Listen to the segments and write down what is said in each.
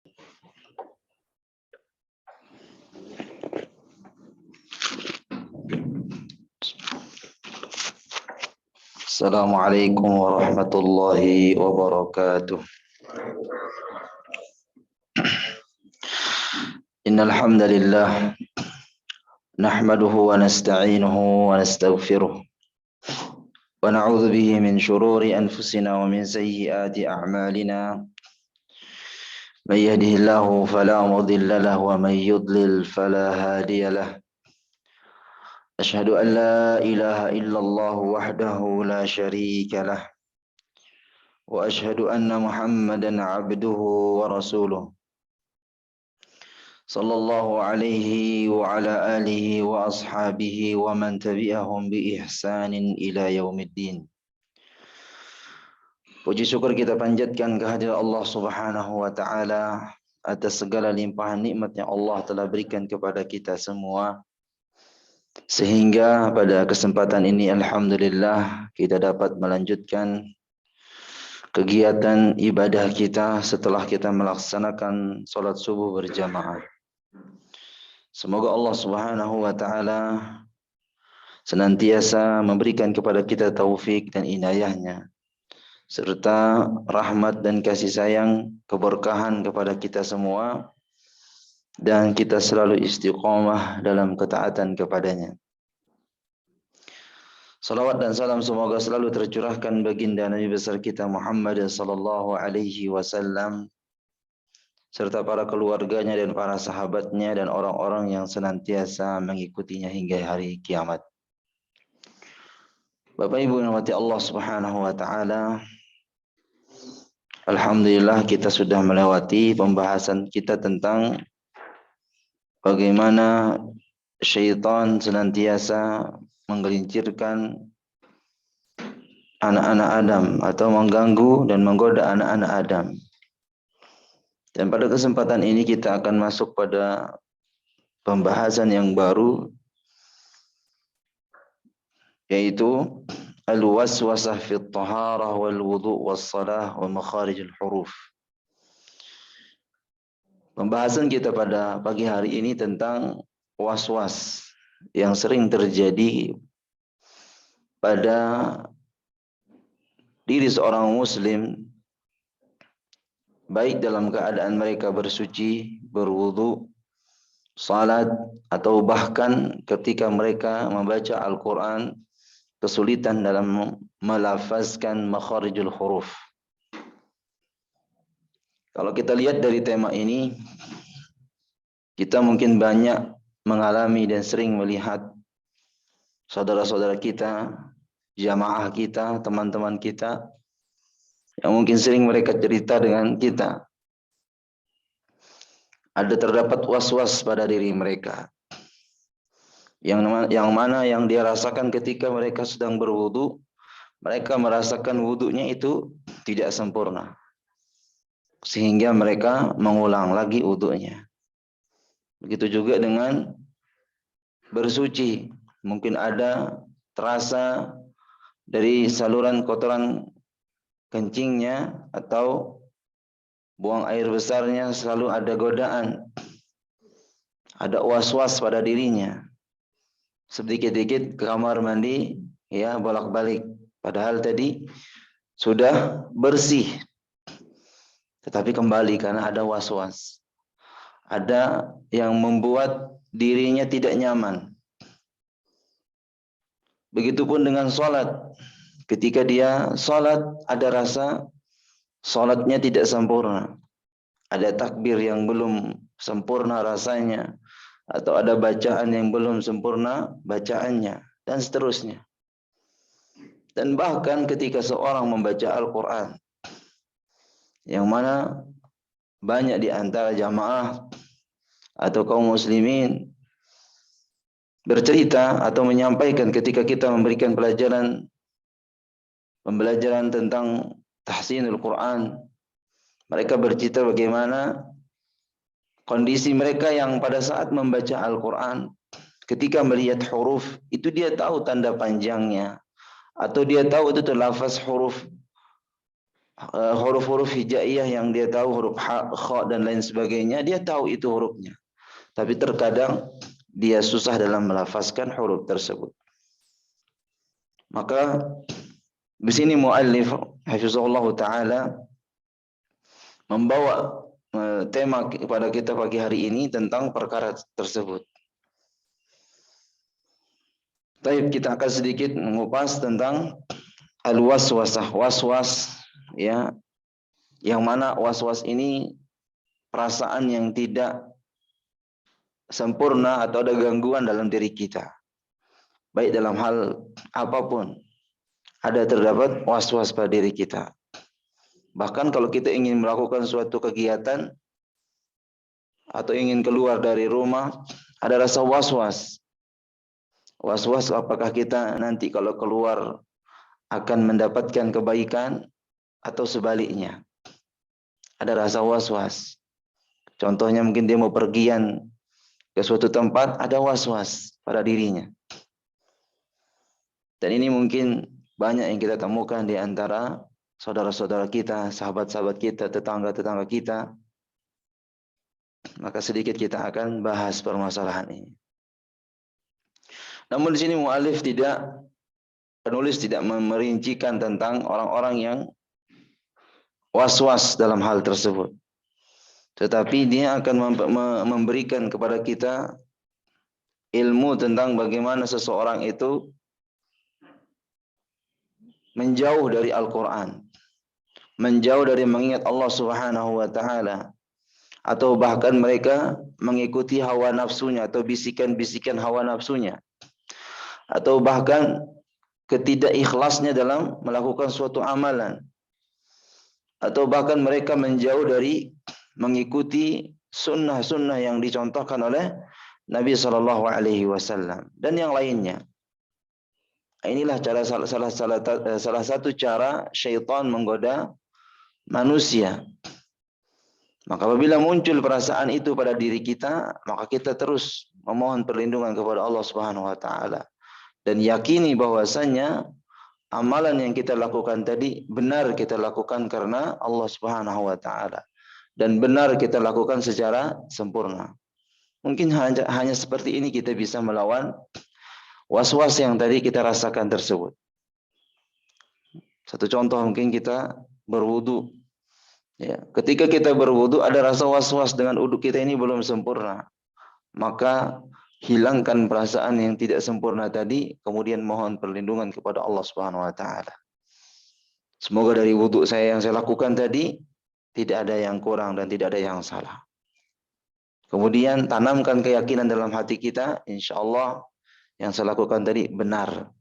Assalamualaikum warahmatullahi wabarakatuh. Innal hamdalillah nahmaduhu wa nasta'inuhu wa nastaghfiruh wa na'udzu bihi min shururi anfusina wa min sayyiati a'malina. May yahdihillahu fala mudilla lahu wa may yudlil fala hadiya lahu. Asyhadu an la ilaha illallah wahdahu la syarika lah. Wa asyhadu anna Muhammadan abduhu wa rasuluh. Sallallahu alaihi wa ala alihi wa ashabihi wa man tabi'ahum bi ihsanin ila yaumiddin. Puji syukur kita panjatkan kehadirat Allah Subhanahu wa taala atas segala limpahan nikmat yang Allah telah berikan kepada kita semua, sehingga pada kesempatan ini alhamdulillah kita dapat melanjutkan kegiatan ibadah kita setelah kita melaksanakan salat subuh berjamaah. Semoga Allah Subhanahu wa taala senantiasa memberikan kepada kita taufik dan inayahnya, serta rahmat dan kasih sayang, keberkahan kepada kita semua, dan kita selalu istiqamah dalam ketaatan kepadanya. Salawat dan salam semoga selalu tercurahkan baginda Nabi besar kita Muhammad sallallahu alaihi wasallam, serta para keluarganya dan para sahabatnya dan orang-orang yang senantiasa mengikutinya hingga hari kiamat. Bapak Ibu yang dirahmati Allah Subhanahu wa taala, alhamdulillah kita sudah melewati pembahasan kita tentang bagaimana syaitan senantiasa menggelincirkan anak-anak Adam atau mengganggu dan menggoda anak-anak Adam. Dan pada kesempatan ini kita akan masuk pada pembahasan yang baru, yaitu al-waswasah fi at-taharah wal wudu' was salah wa makharijul huruf. Pembahasan kita pada pagi hari ini tentang was-was yang sering terjadi pada diri seorang muslim, baik dalam keadaan mereka bersuci, berwudu, salat, atau bahkan ketika mereka membaca Al-Quran kesulitan dalam melafazkan makharijul huruf. Kalau kita lihat dari tema ini, kita mungkin banyak mengalami dan sering melihat saudara-saudara kita, jamaah kita, teman-teman kita, yang mungkin sering mereka cerita dengan kita, ada terdapat was-was pada diri mereka, yang mana yang dia rasakan ketika mereka sedang berwudu, mereka merasakan wudunya itu tidak sempurna, sehingga mereka mengulang lagi wudunya. Begitu juga dengan bersuci, mungkin ada terasa dari saluran kotoran kencingnya atau buang air besarnya selalu ada godaan, ada was-was pada dirinya. Sedikit-sedikit ke kamar mandi, ya bolak-balik. Padahal tadi sudah bersih, tetapi kembali karena ada was-was. Ada yang membuat dirinya tidak nyaman. Begitupun dengan sholat. Ketika dia sholat, ada rasa sholatnya tidak sempurna. Ada takbir yang belum sempurna rasanya, atau ada bacaan yang belum sempurna bacaannya, dan seterusnya. Dan bahkan ketika seorang membaca Al-Quran, yang mana banyak di antara jamaah atau kaum muslimin bercerita atau menyampaikan ketika kita memberikan pembelajaran tentang tahsinul Quran, mereka bercerita bagaimana kondisi mereka yang pada saat membaca Al-Quran, ketika melihat huruf, itu dia tahu tanda panjangnya, atau dia tahu itu lafaz huruf huruf-huruf hijaiyah yang dia tahu, huruf ha, kha dan lain sebagainya, dia tahu itu hurufnya. Tapi terkadang dia susah dalam melafazkan huruf tersebut. Maka di sini muallif hafizahullah taala membawa tema kepada kita pagi hari ini tentang perkara tersebut. Baik, kita akan sedikit mengupas tentang al-waswasah, waswas, ya, yang mana waswas ini perasaan yang tidak sempurna atau ada gangguan dalam diri kita, baik dalam hal apapun ada terdapat waswas pada diri kita. Bahkan kalau kita ingin melakukan suatu kegiatan atau ingin keluar dari rumah, ada rasa waswas. Was-was apakah kita nanti kalau keluar akan mendapatkan kebaikan atau sebaliknya. Ada rasa was-was. Contohnya mungkin dia mau pergian ke suatu tempat, ada was-was pada dirinya. Dan ini mungkin banyak yang kita temukan di antara saudara-saudara kita, sahabat-sahabat kita, tetangga-tetangga kita. Maka sedikit kita akan bahas permasalahan ini. Namun di sini penulis tidak memerincikan tentang orang-orang yang was-was dalam hal tersebut. Tetapi dia akan memberikan kepada kita ilmu tentang bagaimana seseorang itu menjauh dari Al-Quran, menjauh dari mengingat Allah Subhanahu wa taala, atau bahkan mereka mengikuti hawa nafsunya atau bisikan-bisikan hawa nafsunya, atau bahkan ketidakikhlasnya dalam melakukan suatu amalan, atau bahkan mereka menjauh dari mengikuti sunnah-sunnah yang dicontohkan oleh Nabi Shallallahu Alaihi Wasallam dan yang lainnya. Inilah salah satu cara syaitan menggoda manusia. Maka apabila muncul perasaan itu pada diri kita, maka kita terus memohon perlindungan kepada Allah Subhanahu wa taala dan yakini bahwasanya amalan yang kita lakukan tadi benar kita lakukan karena Allah Subhanahu wa taala dan benar kita lakukan secara sempurna. Mungkin hanya seperti ini kita bisa melawan was-was yang tadi kita rasakan tersebut. Satu contoh, mungkin kita berwudu. Ya, ketika kita berwudu ada rasa was-was dengan wudu kita ini belum sempurna. Maka hilangkan perasaan yang tidak sempurna tadi, kemudian mohon perlindungan kepada Allah Subhanahu wa taala. Semoga dari wudu yang saya lakukan tadi tidak ada yang kurang dan tidak ada yang salah. Kemudian tanamkan keyakinan dalam hati kita, insya Allah yang saya lakukan tadi benar.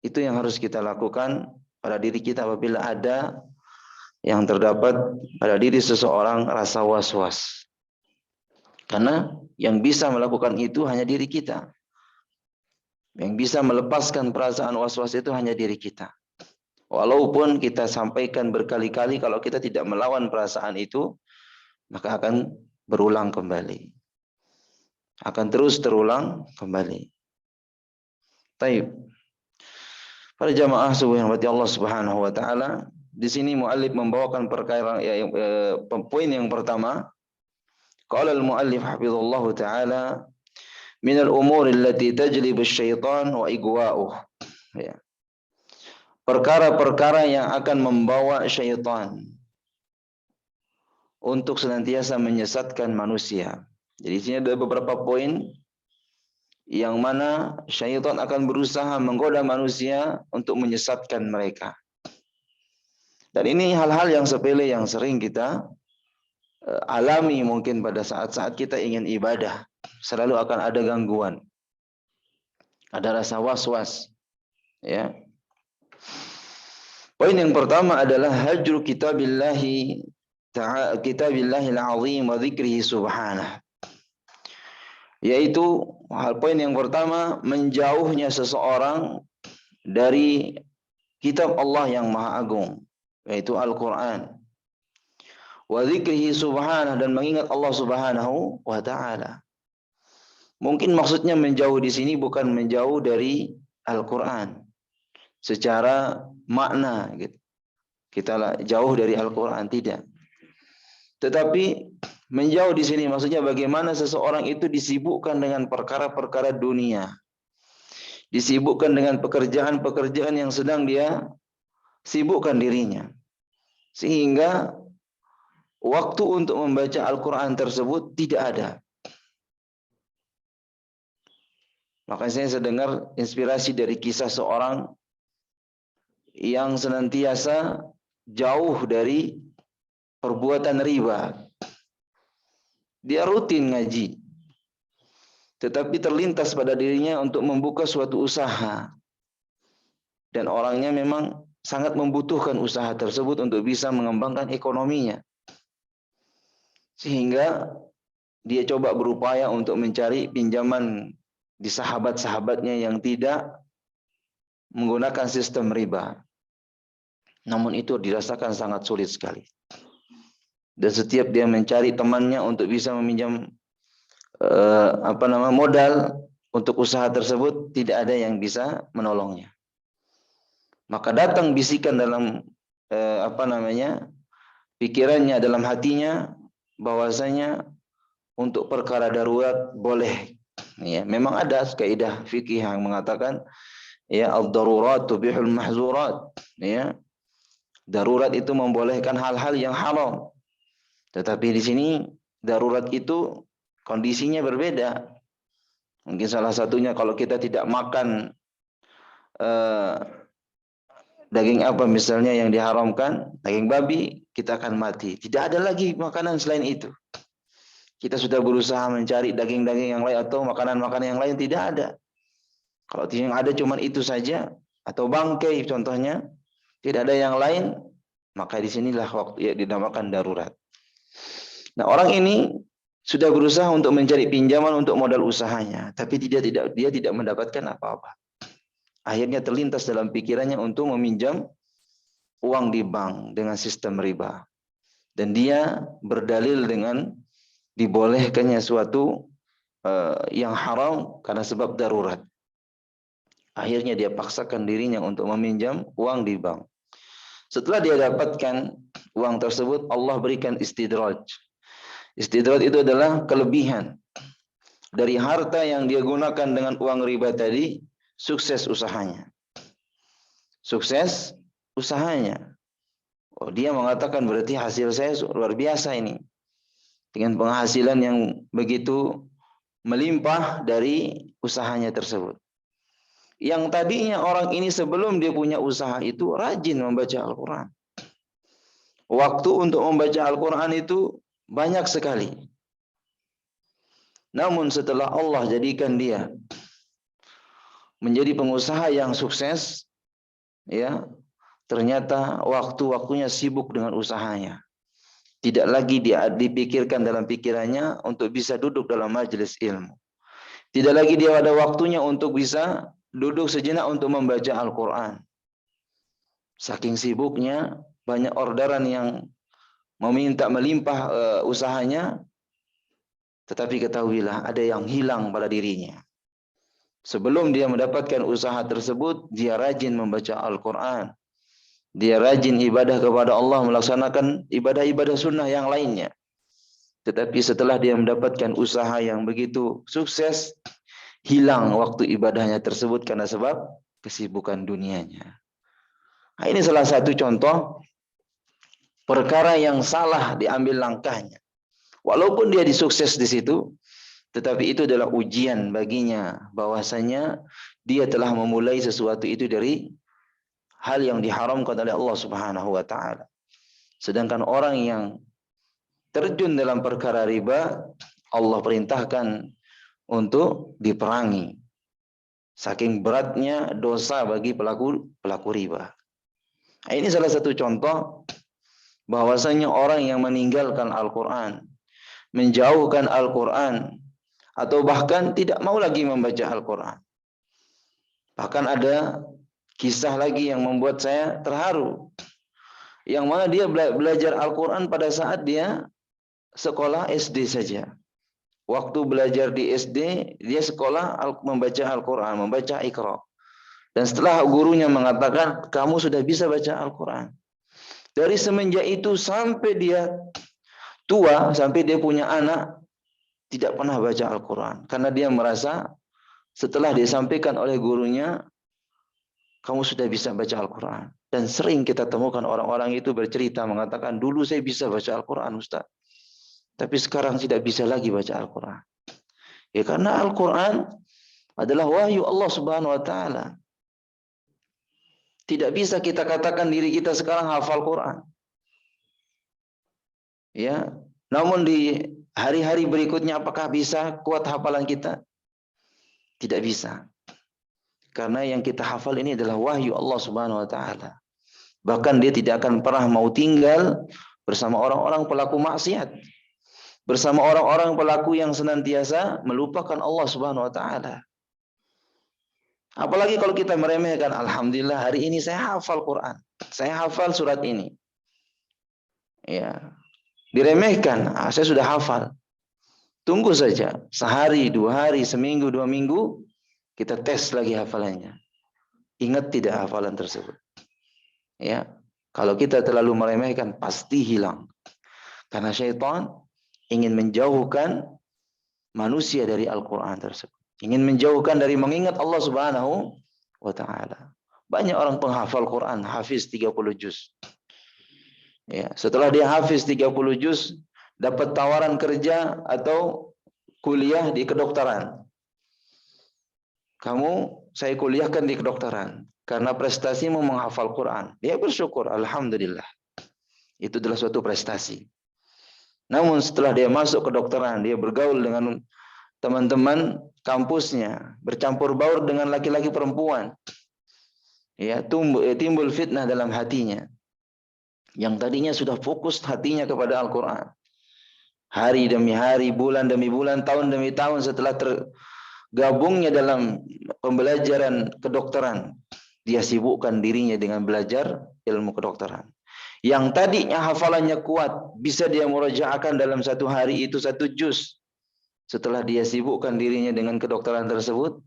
Itu yang harus kita lakukan pada diri kita apabila ada yang terdapat pada diri seseorang rasa was-was. Karena yang bisa melakukan itu hanya diri kita. Yang bisa melepaskan perasaan was-was itu hanya diri kita. Walaupun kita sampaikan berkali-kali, kalau kita tidak melawan perasaan itu, maka akan berulang kembali. Akan terus terulang kembali. Baik. Para jamaah subuh yang berarti Allah Subhanahu wa taala, di sini muallif membawakan perkara poin yang pertama. Qala al-muallif hafizallahu taala min al-umur allati tajlibu asy-syaitan wa igwa'uh. Ya. Perkara-perkara yang akan membawa syaitan untuk senantiasa menyesatkan manusia. Jadi di sini ada beberapa poin yang mana syaitan akan berusaha menggoda manusia untuk menyesatkan mereka. Dan ini hal-hal yang sepele yang sering kita alami mungkin pada saat-saat kita ingin ibadah. Selalu akan ada gangguan. Ada rasa was-was. Ya. Poin yang pertama adalah hajru kitabillahi al-azim wa dzikrihi subhanahu. Yaitu poin yang pertama, menjauhnya seseorang dari kitab Allah yang maha agung, yaitu Al-Quran. Wa dzikrihi subhanahu, dan mengingat Allah Subhanahu wa taala. Mungkin maksudnya menjauh di sini bukan menjauh dari Al-Quran secara makna gitu. kita jauh dari Al-Quran, tidak. Tetapi menjauh di sini maksudnya bagaimana seseorang itu disibukkan dengan perkara-perkara dunia, disibukkan dengan pekerjaan-pekerjaan yang sedang dia sibukkan dirinya, sehingga waktu untuk membaca Al-Quran tersebut tidak ada. Makanya saya dengar inspirasi dari kisah seorang yang senantiasa jauh dari perbuatan riba. Dia rutin ngaji, tetapi terlintas pada dirinya untuk membuka suatu usaha. Dan orangnya memang sangat membutuhkan usaha tersebut untuk bisa mengembangkan ekonominya. Sehingga dia coba berupaya untuk mencari pinjaman di sahabat-sahabatnya yang tidak menggunakan sistem riba. Namun itu dirasakan sangat sulit sekali. Dan setiap dia mencari temannya untuk bisa meminjam modal untuk usaha tersebut, tidak ada yang bisa menolongnya. Maka datang bisikan dalam pikirannya, dalam hatinya, bahwasanya untuk perkara darurat boleh. Ya, memang ada kaidah fikih yang mengatakan ya ad-darurat tubihul mahzurat. Ya, darurat itu membolehkan hal-hal yang haram. Tetapi di sini darurat itu kondisinya berbeda. Mungkin salah satunya kalau kita tidak makan daging apa misalnya yang diharamkan, daging babi, kita akan mati. Tidak ada lagi makanan selain itu. Kita sudah berusaha mencari daging-daging yang lain atau makanan-makanan yang lain, tidak ada. Kalau yang ada cuma itu saja, atau bangkai contohnya, tidak ada yang lain, maka disinilah waktu ya dinamakan darurat. Nah, orang ini sudah berusaha untuk mencari pinjaman untuk modal usahanya, tapi dia tidak mendapatkan apa-apa. Akhirnya terlintas dalam pikirannya untuk meminjam uang di bank dengan sistem riba. Dan dia berdalil dengan dibolehkannya suatu yang haram karena sebab darurat. Akhirnya dia paksakan dirinya untuk meminjam uang di bank. Setelah dia dapatkan uang tersebut, Allah berikan istidraj. Istidraj itu adalah kelebihan dari harta yang dia gunakan dengan uang riba tadi, sukses usahanya. Sukses usahanya. Oh, dia mengatakan berarti hasil saya luar biasa ini. Dengan penghasilan yang begitu melimpah dari usahanya tersebut. Yang tadinya orang ini sebelum dia punya usaha itu rajin membaca Al-Quran. Waktu untuk membaca Al-Quran itu banyak sekali. Namun setelah Allah jadikan dia menjadi pengusaha yang sukses, ya, ternyata waktu-waktunya sibuk dengan usahanya. Tidak lagi dia dipikirkan dalam pikirannya untuk bisa duduk dalam majelis ilmu. Tidak lagi dia ada waktunya untuk bisa duduk sejenak untuk membaca Al-Quran. Saking sibuknya, banyak orderan yang meminta melimpah usahanya, tetapi ketahuilah ada yang hilang pada dirinya. Sebelum dia mendapatkan usaha tersebut, dia rajin membaca Al-Quran. Dia rajin ibadah kepada Allah, melaksanakan ibadah-ibadah sunnah yang lainnya. Tetapi setelah dia mendapatkan usaha yang begitu sukses, hilang waktu ibadahnya tersebut karena sebab kesibukan dunianya. Nah, ini salah satu contoh perkara yang salah diambil langkahnya. Walaupun dia disukses di situ, tetapi itu adalah ujian baginya bahwasanya dia telah memulai sesuatu itu dari hal yang diharamkan oleh Allah Subhanahu wa taala. Sedangkan orang yang terjun dalam perkara riba, Allah perintahkan untuk diperangi. Saking beratnya dosa bagi pelaku riba. Nah, ini salah satu contoh bahwasanya orang yang meninggalkan Al-Quran, menjauhkan Al-Quran, atau bahkan tidak mau lagi membaca Al-Quran. Bahkan ada kisah lagi yang membuat saya terharu. Yang mana dia belajar Al-Quran pada saat dia sekolah SD saja. Waktu belajar di SD, dia sekolah membaca Al-Quran, membaca Iqra. Dan setelah gurunya mengatakan, kamu sudah bisa baca Al-Quran, Dari semenjak itu sampai dia tua, sampai dia punya anak, tidak pernah baca Al-Quran. Karena dia merasa setelah disampaikan oleh gurunya, kamu sudah bisa baca Al-Quran. Dan sering kita temukan orang-orang itu bercerita mengatakan, dulu saya bisa baca Al-Quran, Ustaz. Tapi sekarang tidak bisa lagi baca Al-Quran. Ya karena Al-Quran adalah wahyu Allah Subhanahu wa taala. Tidak bisa kita katakan diri kita sekarang hafal Quran. Ya. Namun di hari-hari berikutnya apakah bisa kuat hafalan kita? Tidak bisa. Karena yang kita hafal ini adalah wahyu Allah Subhanahu wa taala. Bahkan dia tidak akan pernah mau tinggal bersama orang-orang pelaku maksiat. Bersama orang-orang pelaku yang senantiasa melupakan Allah Subhanahu wa taala. Apalagi kalau kita meremehkan, alhamdulillah hari ini saya hafal Quran. Saya hafal surat ini. Ya. Diremehkan, saya sudah hafal. Tunggu saja, sehari, 2 hari, seminggu, 2 minggu, kita tes lagi hafalannya. Ingat tidak hafalan tersebut? Ya. Kalau kita terlalu meremehkan, pasti hilang. Karena syaitan ingin menjauhkan manusia dari Al-Quran tersebut. Ingin menjauhkan dari mengingat Allah Subhanahu wa taala. Banyak orang penghafal Quran, hafiz 30 juz. Ya, setelah dia hafiz 30 juz, dapat tawaran kerja atau kuliah di kedokteran. Saya kuliahkan di kedokteran karena prestasimu menghafal Quran. Dia bersyukur, alhamdulillah. Itu adalah suatu prestasi. Namun setelah dia masuk kedokteran, dia bergaul dengan teman-teman kampusnya, bercampur baur dengan laki-laki perempuan. Ya, timbul fitnah dalam hatinya. Yang tadinya sudah fokus hatinya kepada Al-Quran. Hari demi hari, bulan demi bulan, tahun demi tahun setelah tergabungnya dalam pembelajaran kedokteran, dia sibukkan dirinya dengan belajar ilmu kedokteran. Yang tadinya hafalannya kuat, bisa dia murajaahkan dalam 1 hari itu 1 juz. Setelah dia sibukkan dirinya dengan kedokteran tersebut,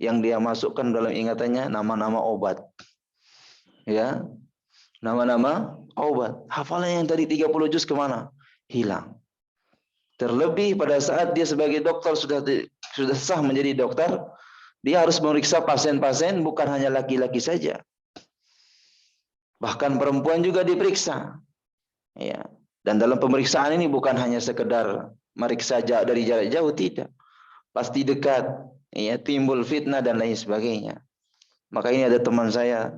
yang dia masukkan dalam ingatannya nama-nama obat. Ya, nama-nama obat. Hafalan yang tadi 30 juz kemana? Hilang. Terlebih pada saat dia sebagai dokter sudah sah menjadi dokter, dia harus memeriksa pasien-pasien bukan hanya laki-laki saja. Bahkan perempuan juga diperiksa. Ya. Dan dalam pemeriksaan ini bukan hanya sekedar meriksa dari jarak jauh, tidak. Pasti dekat, ya, timbul fitnah dan lain sebagainya. Maka ini ada teman saya,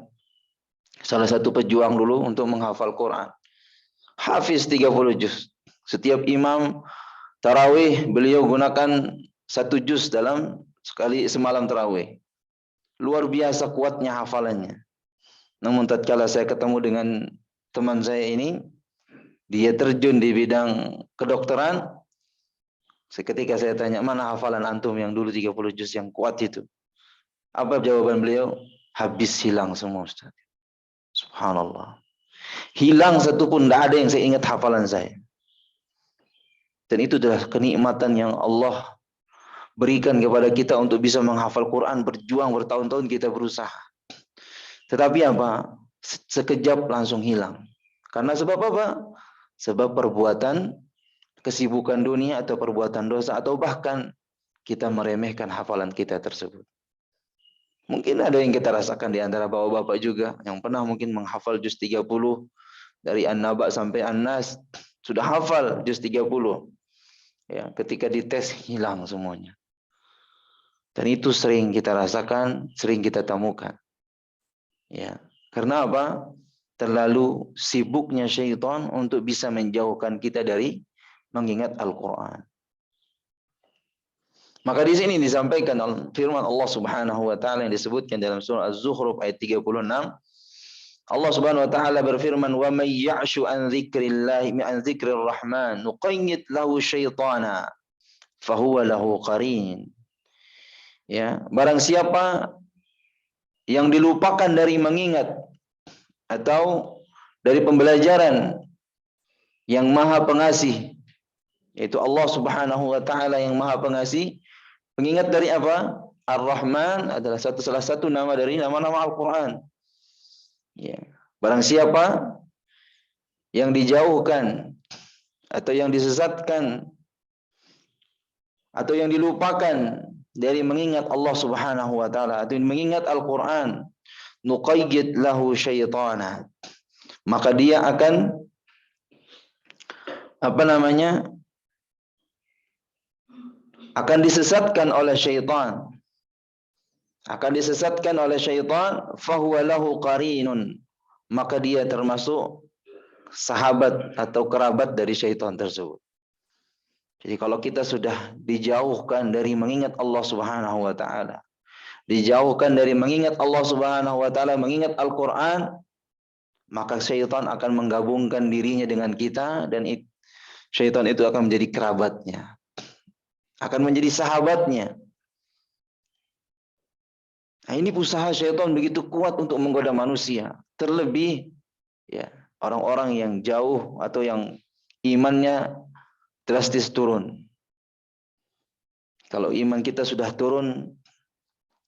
salah satu pejuang dulu untuk menghafal Quran. Hafiz 30 juz. Setiap imam tarawih beliau gunakan 1 juz dalam sekali semalam tarawih. Luar biasa kuatnya hafalannya. Namun tatkala saya ketemu dengan teman saya ini, dia terjun di bidang kedokteran. Seketika saya tanya, mana hafalan antum yang dulu 30 juz yang kuat itu? Apa jawaban beliau? Habis hilang semua, Ustaz. Subhanallah. Hilang satu pun, tidak ada yang saya ingat hafalan saya. Dan itu adalah kenikmatan yang Allah berikan kepada kita untuk bisa menghafal Quran, berjuang bertahun-tahun kita berusaha. Tetapi apa? Sekejap langsung hilang. Karena sebab apa? Sebab perbuatan kesibukan dunia atau perbuatan dosa atau bahkan kita meremehkan hafalan kita tersebut. Mungkin ada yang kita rasakan di antara bapak-bapak juga yang pernah mungkin menghafal juz 30 dari An-Naba sampai An-Nas, sudah hafal juz 30. Ya, ketika dites hilang semuanya. Dan itu sering kita rasakan, sering kita temukan. Ya, karena apa? Terlalu sibuknya syaitan untuk bisa menjauhkan kita dari mengingat Al-Quran. Maka di sini disampaikan firman Allah Subhanahu wa taala yang disebutkan dalam surah Az-Zukhruf ayat 36. Allah Subhanahu wa taala berfirman, "Wa may ya'shu an dzikrillahi an dzikrir rahman nuqayyid lahu syaitana fahuwa lahu qarin." Ya, barang siapa yang dilupakan dari mengingat atau dari pembelajaran yang Maha Pengasih, yaitu Allah Subhanahu wa taala yang Maha Pengasih. Pengingat dari apa? Ar-Rahman adalah salah satu nama dari nama-nama Al-Quran. Ya. Barang siapa yang dijauhkan atau yang disesatkan atau yang dilupakan dari mengingat Allah Subhanahu wa taala atau mengingat Al-Qur'an, nuqayyid lahu syaitana, maka dia akan akan disesatkan oleh syaitan. Akan disesatkan oleh syaitan, fahuwa lahu qarinun, maka dia termasuk sahabat atau kerabat dari syaitan tersebut. Jadi kalau kita sudah dijauhkan dari mengingat Allah Subhanahu wa taala, dijauhkan dari mengingat Allah Subhanahu wa taala, mengingat Al-Qur'an, maka syaitan akan menggabungkan dirinya dengan kita dan syaitan itu akan menjadi kerabatnya, akan menjadi sahabatnya. Nah, ini usaha syaitan begitu kuat untuk menggoda manusia. Terlebih ya orang-orang yang jauh atau yang imannya drastis turun. Kalau iman kita sudah turun,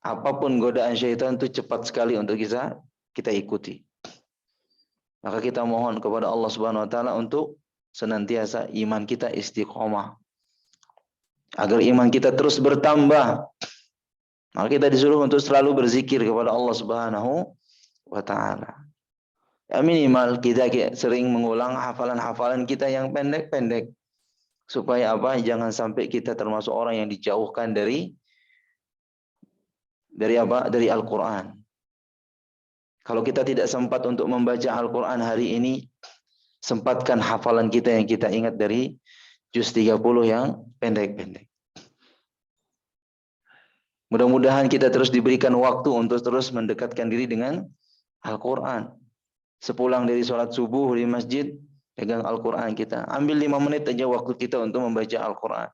apapun godaan syaitan itu cepat sekali untuk kita ikuti. Maka kita mohon kepada Allah Subhanahu wa taala untuk senantiasa iman kita istiqomah. Agar iman kita terus bertambah. Maka kita disuruh untuk selalu berzikir kepada Allah Subhanahu wa taala. Ya, minimal kita sering mengulang hafalan-hafalan kita yang pendek-pendek. Supaya apa? Jangan sampai kita termasuk orang yang dijauhkan dari apa? Dari Al-Qur'an. Kalau kita tidak sempat untuk membaca Al-Qur'an hari ini, sempatkan hafalan kita yang kita ingat dari juz 30 yang pendek-pendek. Mudah-mudahan kita terus diberikan waktu untuk terus mendekatkan diri dengan Al-Qur'an. Sepulang dari sholat subuh di masjid, pegang Al-Quran kita. Ambil 5 menit aja waktu kita untuk membaca Al-Quran.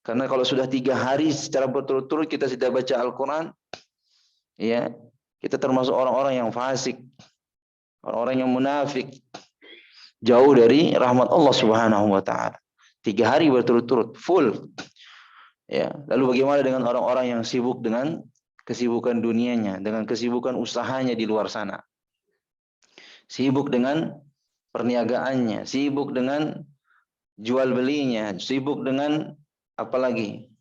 Karena kalau sudah 3 hari secara berturut-turut kita tidak baca Al-Quran, ya, kita termasuk orang-orang yang fasik, orang-orang yang munafik, jauh dari rahmat Allah Subhanahu wa taala. 3 hari berturut-turut full. Ya, lalu bagaimana dengan orang-orang yang sibuk dengan kesibukan dunianya, dengan kesibukan usahanya di luar sana? Sibuk dengan perniagaannya, sibuk dengan jual belinya, sibuk dengan apalagi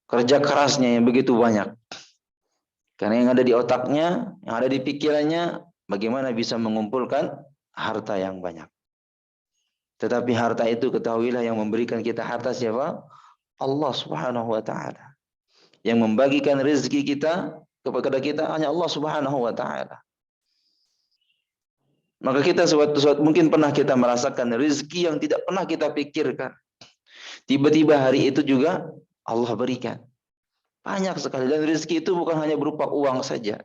kerja kerasnya yang begitu banyak. Karena yang ada di otaknya, yang ada di pikirannya, bagaimana bisa mengumpulkan harta yang banyak. Tetapi harta itu ketahuilah yang memberikan kita harta siapa? Allah Subhanahu wa taala. Yang membagikan rezeki kita kepada kita hanya Allah Subhanahu wa taala. Maka kita suatu mungkin pernah kita merasakan rezeki yang tidak pernah kita pikirkan. Tiba-tiba hari itu juga Allah berikan. Banyak sekali. Dan rezeki itu bukan hanya berupa uang saja.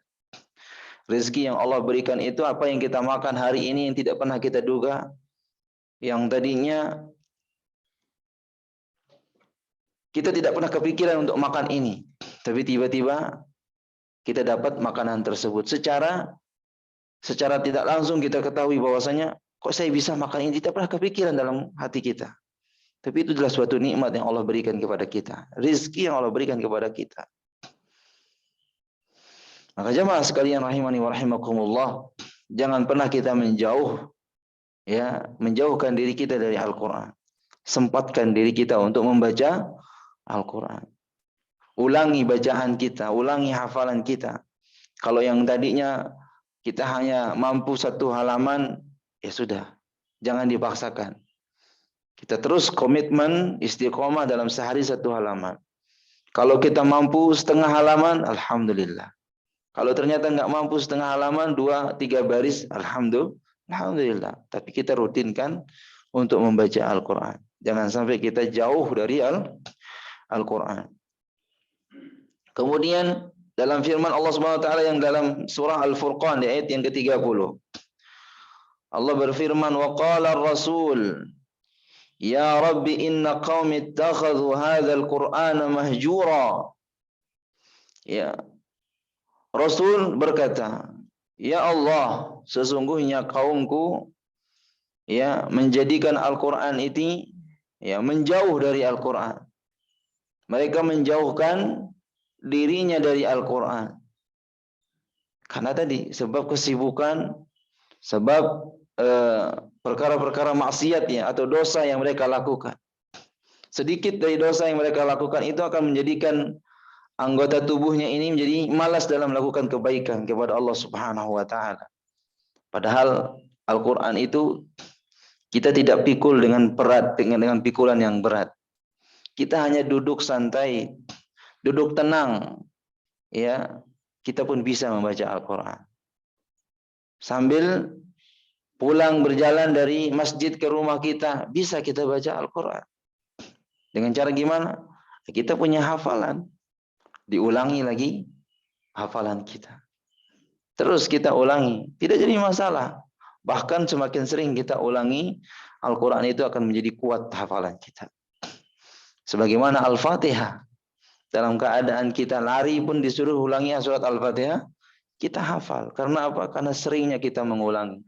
Rezeki yang Allah berikan itu apa yang kita makan hari ini yang tidak pernah kita duga. Yang tadinya kita tidak pernah kepikiran untuk makan ini. Tapi tiba-tiba kita dapat makanan tersebut. Secara tidak langsung kita ketahui bahwasanya kok saya bisa makan ini, tidak pernah kepikiran dalam hati kita. Tapi itu adalah suatu nikmat yang Allah berikan kepada kita, rezeki yang Allah berikan kepada kita. Maka jemaah sekalian rahimani wa rahimakumullah, jangan pernah kita menjauhkan diri kita dari Al-Qur'an. Sempatkan diri kita untuk membaca Al-Qur'an. Ulangi bacaan kita, ulangi hafalan kita. Kalau yang tadinya kita hanya mampu 1 halaman, ya sudah, jangan dipaksakan. Kita terus komitmen istiqomah dalam sehari 1 halaman. Kalau kita mampu setengah halaman, alhamdulillah. Kalau ternyata nggak mampu setengah halaman, 2-3 baris, alhamdulillah. Tapi kita rutinkan untuk membaca Al-Quran. Jangan sampai kita jauh dari Al-Quran. Kemudian dalam firman Allah Subhanahu wa taala yang dalam surah Al-Furqan di ayat yang ke-30. Allah berfirman, wa qala ar-rasul ya rabbi inna qaumi ittakhadhu hadzal qur'ana mahjura. Ya. Rasul berkata, ya Allah, sesungguhnya kaumku menjadikan Al-Qur'an itu menjauh dari Al-Qur'an. Mereka menjauhkan dirinya dari Al-Quran. Karena tadi sebab kesibukan, sebab perkara-perkara maksiatnya atau dosa yang mereka lakukan. Sedikit dari dosa yang mereka lakukan itu akan menjadikan anggota tubuhnya ini menjadi malas dalam melakukan kebaikan kepada Allah Subhanahu wa taala. Padahal Al-Qur'an itu kita tidak pikul dengan berat, dengan pikulan yang berat. Kita hanya duduk santai, duduk tenang, ya, kita pun bisa membaca Al-Qur'an. Sambil pulang berjalan dari masjid ke rumah kita, bisa kita baca Al-Qur'an. Dengan cara gimana? Kita punya hafalan, diulangi lagi hafalan kita. Terus kita ulangi, tidak jadi masalah. Bahkan semakin sering kita ulangi, Al-Quran itu akan menjadi kuat hafalan kita. Sebagaimana Al-Fatihah. Dalam keadaan kita lari pun disuruh ulangi surat Al-Fatihah, kita hafal. Karena apa? Karena seringnya kita mengulangi.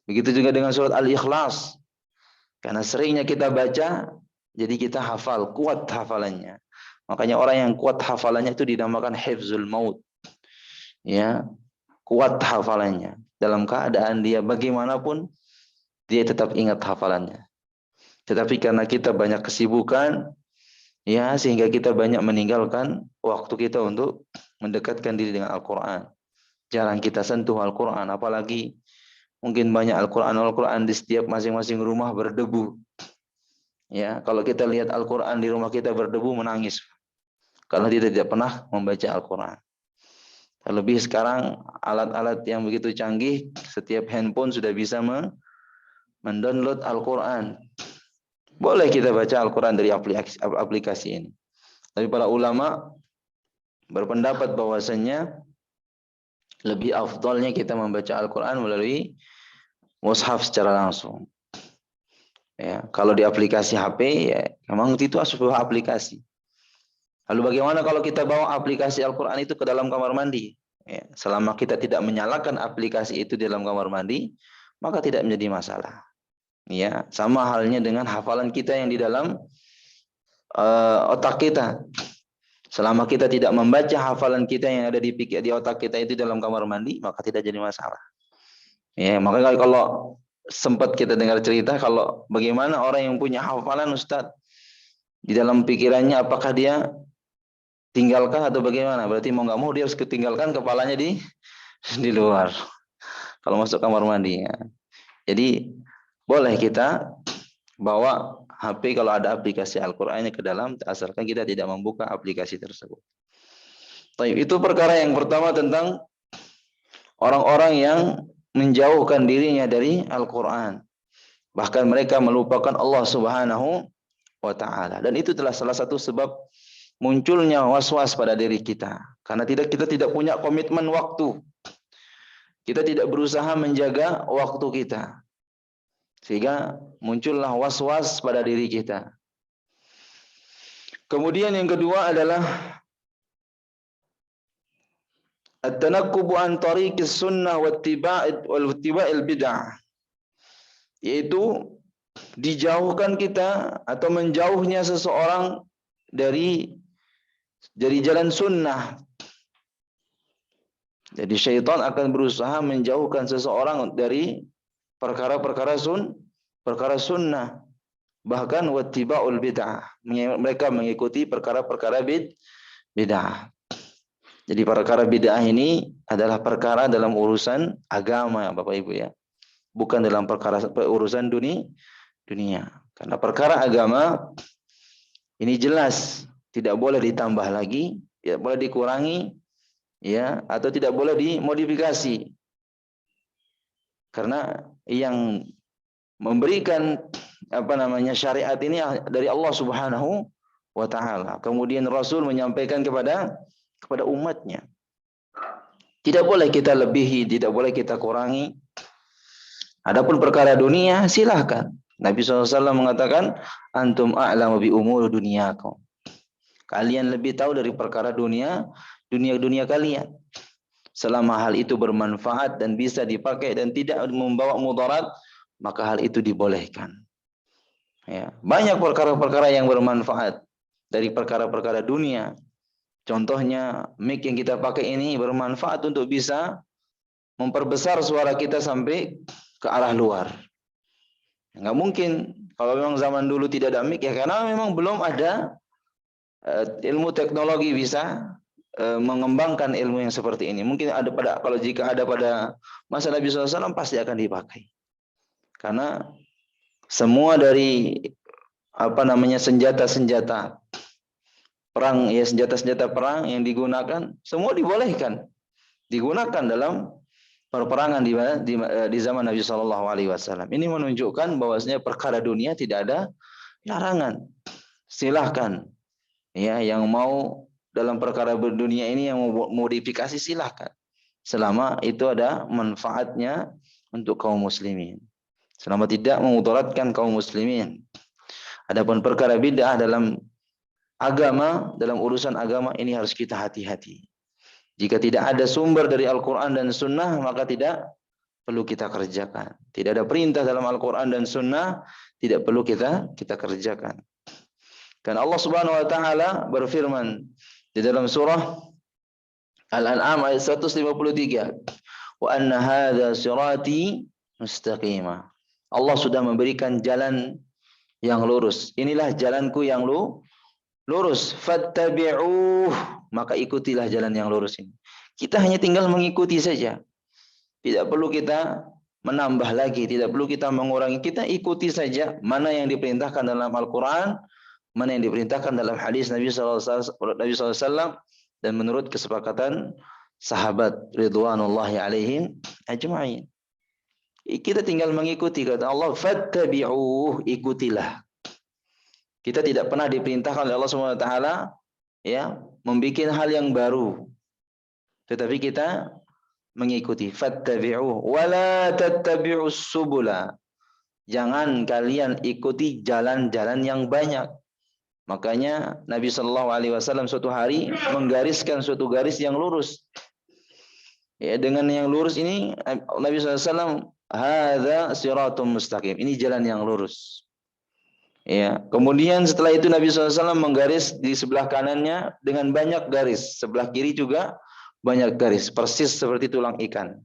Begitu juga dengan surat Al-Ikhlas. Karena seringnya kita baca, jadi kita hafal, kuat hafalannya. Makanya orang yang kuat hafalannya itu dinamakan hifzul maut. Ya, kuat hafalannya. Dalam keadaan dia bagaimanapun, dia tetap ingat hafalannya. Tetapi karena kita banyak kesibukan, ya, sehingga kita banyak meninggalkan waktu kita untuk mendekatkan diri dengan Al-Quran. Jarang kita sentuh Al-Quran, apalagi mungkin banyak Al-Quran di setiap masing-masing rumah berdebu. Ya, kalau kita lihat Al-Quran di rumah kita berdebu, menangis. Karena kita tidak pernah membaca Al-Quran. Terlebih sekarang alat-alat yang begitu canggih, setiap handphone sudah bisa mendownload Al-Quran. Boleh kita baca Al-Quran dari aplikasi ini. Tapi para ulama berpendapat bahwasanya lebih afdalnya kita membaca Al-Quran melalui mushaf secara langsung. Ya, kalau di aplikasi HP, ya memang itu sebuah aplikasi. Lalu bagaimana kalau kita bawa aplikasi Al-Quran itu ke dalam kamar mandi? Ya, selama kita tidak menyalakan aplikasi itu di dalam kamar mandi, maka tidak menjadi masalah. Ya, sama halnya dengan hafalan kita yang di dalam otak kita. Selama kita tidak membaca hafalan kita yang ada di otak kita itu dalam kamar mandi, maka tidak jadi masalah. Ya, maka kalau sempat kita dengar cerita, kalau bagaimana orang yang punya hafalan Ustadz, di dalam pikirannya apakah dia tinggalkan atau bagaimana? Berarti mau nggak mau dia harus ketinggalkan kepalanya di luar. Kalau masuk kamar mandi. Ya. Jadi boleh kita bawa HP kalau ada aplikasi Al-Qur'annya ke dalam, asalkan kita tidak membuka aplikasi tersebut. Itu perkara yang pertama tentang orang-orang yang menjauhkan dirinya dari Al-Qur'an. Bahkan mereka melupakan Allah Subhanahu wa taala. Dan itu adalah salah satu sebab munculnya was-was pada diri kita. Karena kita tidak punya komitmen waktu. Kita tidak berusaha menjaga waktu kita. Sehingga muncullah was-was pada diri kita. Kemudian yang kedua adalah at-tanakkubu an tariqis sunnah wattiba'il bid'ah. Yaitu dijauhkan kita atau menjauhnya seseorang dari jalan sunnah. Jadi syaitan akan berusaha menjauhkan seseorang dari perkara-perkara sunnah. Bahkan wattiba'ul bid'ah. Mereka mengikuti perkara-perkara bid'ah. Jadi perkara bid'ah ini adalah perkara dalam urusan agama, Bapak Ibu ya. Bukan dalam urusan dunia. Karena perkara agama ini jelas tidak boleh ditambah lagi, tidak boleh dikurangi, ya, atau tidak boleh dimodifikasi. Karena yang memberikan syariat ini dari Allah Subhanahu wa taala. Kemudian Rasul menyampaikan kepada umatnya. Tidak boleh kita lebihi, tidak boleh kita kurangi. Adapun perkara dunia silahkan. Nabi SAW mengatakan, antum a'lamu bi umur dunyakum. Kalian lebih tahu dari perkara dunia kalian. Selama hal itu bermanfaat dan bisa dipakai dan tidak membawa mudarat, maka hal itu dibolehkan. Ya, banyak perkara-perkara yang bermanfaat dari perkara-perkara dunia. Contohnya, mic yang kita pakai ini bermanfaat untuk bisa memperbesar suara kita sampai ke arah luar. Nggak mungkin kalau memang zaman dulu tidak ada mic ya karena memang belum ada ilmu teknologi bisa mengembangkan ilmu yang seperti ini. Mungkin ada pada kalau jika ada pada masa Nabi SAW pasti akan dipakai. Karena semua dari apa namanya senjata-senjata perang ya senjata-senjata perang yang digunakan semua dibolehkan digunakan dalam perperangan di zaman Nabi Shallallahu Alaihi Wasallam. Ini menunjukkan bahwasanya perkara dunia tidak ada larangan. Silahkan ya yang mau dalam perkara berdunia ini yang mau modifikasi silahkan. Selama itu ada manfaatnya untuk kaum muslimin. Selama tidak memudaratkan kaum muslimin. Adapun perkara bid'ah dalam agama, dalam urusan agama ini harus kita hati-hati. Jika tidak ada sumber dari Al-Quran dan Sunnah, maka tidak perlu kita kerjakan. Tidak ada perintah dalam Al-Quran dan Sunnah, tidak perlu kita kerjakan. Karena Allah Subhanahu Wa Taala berfirman di dalam surah Al-An'am ayat 153, wa anna hadza sirati mustaqima. Allah sudah memberikan jalan yang lurus. Inilah jalanku yang lurus. Fattabi'uh, maka ikutilah jalan yang lurus ini. Kita hanya tinggal mengikuti saja. Tidak perlu kita menambah lagi, tidak perlu kita mengurangi. Kita ikuti saja mana yang diperintahkan dalam Al-Quran, mana yang diperintahkan dalam hadis Nabi SAW, dan menurut kesepakatan sahabat ridwanullahi alaihim ajma'in. Kita tinggal mengikuti kata Allah, fattabi'uh, ikutilah. Kita tidak pernah diperintahkan oleh Allah Subhanahu wa taala ya, membuat hal yang baru. Tetapi kita mengikuti fattabi'uh wala tattabi'us subula. Jangan kalian ikuti jalan-jalan yang banyak. Makanya Nabi sallallahu alaihi wasallam suatu hari menggariskan suatu garis yang lurus. Ya, dengan yang lurus ini Nabi sallallahu alaihi wasallam, hadza siratum mustaqim. Ini jalan yang lurus. Ya, kemudian setelah itu Nabi SAW menggaris di sebelah kanannya dengan banyak garis, sebelah kiri juga banyak garis, persis seperti tulang ikan.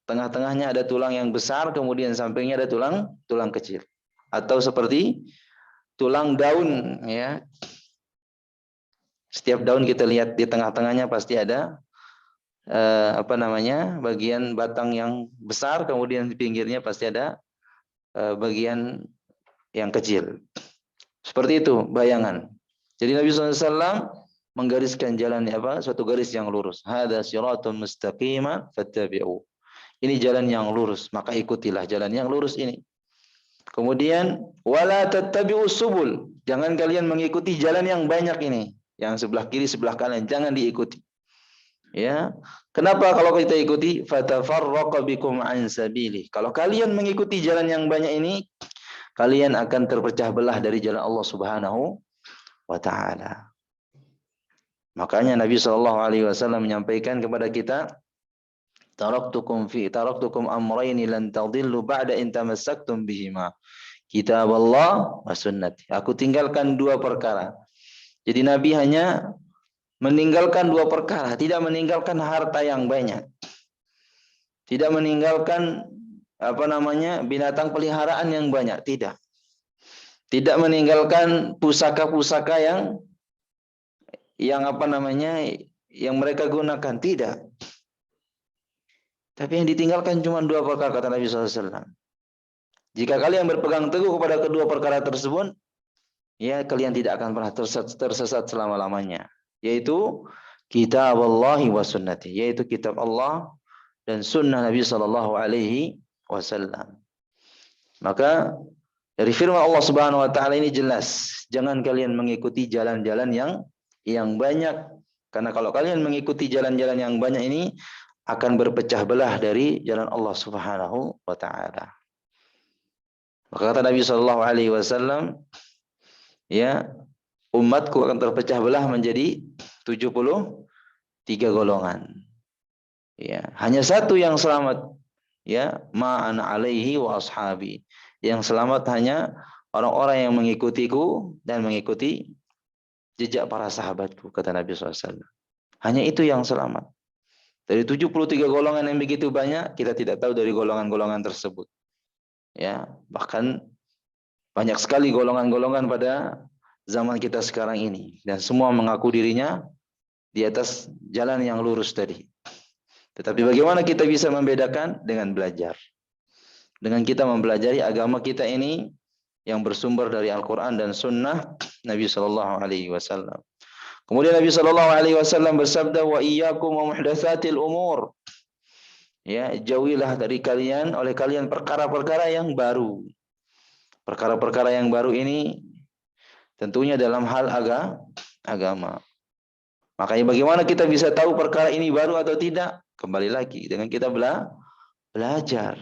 Tengah-tengahnya ada tulang yang besar, kemudian sampingnya ada tulang kecil, atau seperti tulang daun. Ya, setiap daun kita lihat di tengah-tengahnya pasti ada bagian batang yang besar, kemudian di pinggirnya pasti ada bagian yang kecil. Seperti itu bayangan. Jadi Nabi SAW menggariskan jalan suatu garis yang lurus. Hada siratun mustaqima fattabi'u. Ini jalan yang lurus, maka ikutilah jalan yang lurus ini. Kemudian wala tattabi'us subul. Jangan kalian mengikuti jalan yang banyak ini, yang sebelah kiri, sebelah kanan, jangan diikuti. Ya. Kenapa kalau kita ikuti fatafarraqa bikum an sabilih. Kalau kalian mengikuti jalan yang banyak ini, kalian akan terpecah belah dari jalan Allah Subhanahu wa taala. Makanya Nabi sallallahu alaihi wasallam menyampaikan kepada kita, taraktukum amrayni lan tadillu ba'da in tamassaktum bihima. Kitab Allah wa sunnati. Aku tinggalkan dua perkara. Jadi Nabi hanya meninggalkan dua perkara, tidak meninggalkan harta yang banyak. Tidak meninggalkan binatang peliharaan yang banyak, tidak. Tidak meninggalkan pusaka-pusaka yang mereka gunakan, tidak. Tapi yang ditinggalkan cuma dua perkara, kata Nabi SAW. Jika kalian berpegang teguh kepada kedua perkara tersebut, ya kalian tidak akan pernah tersesat selama-lamanya. Yaitu kitab Allah wa sunnati, yaitu kitab Allah dan sunnah Nabi sallallahu alaihi wasallam. Maka dari firman Allah Subhanahu wa taala ini jelas, jangan kalian mengikuti jalan-jalan yang banyak, karena kalau kalian mengikuti jalan-jalan yang banyak ini akan berpecah belah dari jalan Allah Subhanahu wa taala. Maka kata Nabi sallallahu alaihi wasallam, ya, umatku akan terpecah belah menjadi 73 golongan. Ya, hanya satu yang selamat, ya, ma'ana alaihi wa ashabi. Yang selamat hanya orang-orang yang mengikutiku dan mengikuti jejak para sahabatku, kata Nabi SAW. Hanya itu yang selamat. Dari 73 golongan yang begitu banyak, kita tidak tahu dari golongan-golongan tersebut. Ya, bahkan banyak sekali golongan-golongan pada zaman kita sekarang ini, dan semua mengaku dirinya di atas jalan yang lurus tadi. Tetapi bagaimana kita bisa membedakan? Dengan belajar. Dengan kita mempelajari agama kita ini yang bersumber dari Al-Quran dan Sunnah Nabi Sallallahu Alaihi Wasallam. Kemudian Nabi Sallallahu Alaihi Wasallam bersabda, wa iyyakum wa muhdatsatil umur. Ya, jauhilah dari kalian oleh kalian perkara-perkara yang baru. Perkara-perkara yang baru ini tentunya dalam hal agama. Makanya bagaimana kita bisa tahu perkara ini baru atau tidak? Kembali lagi dengan kita belajar.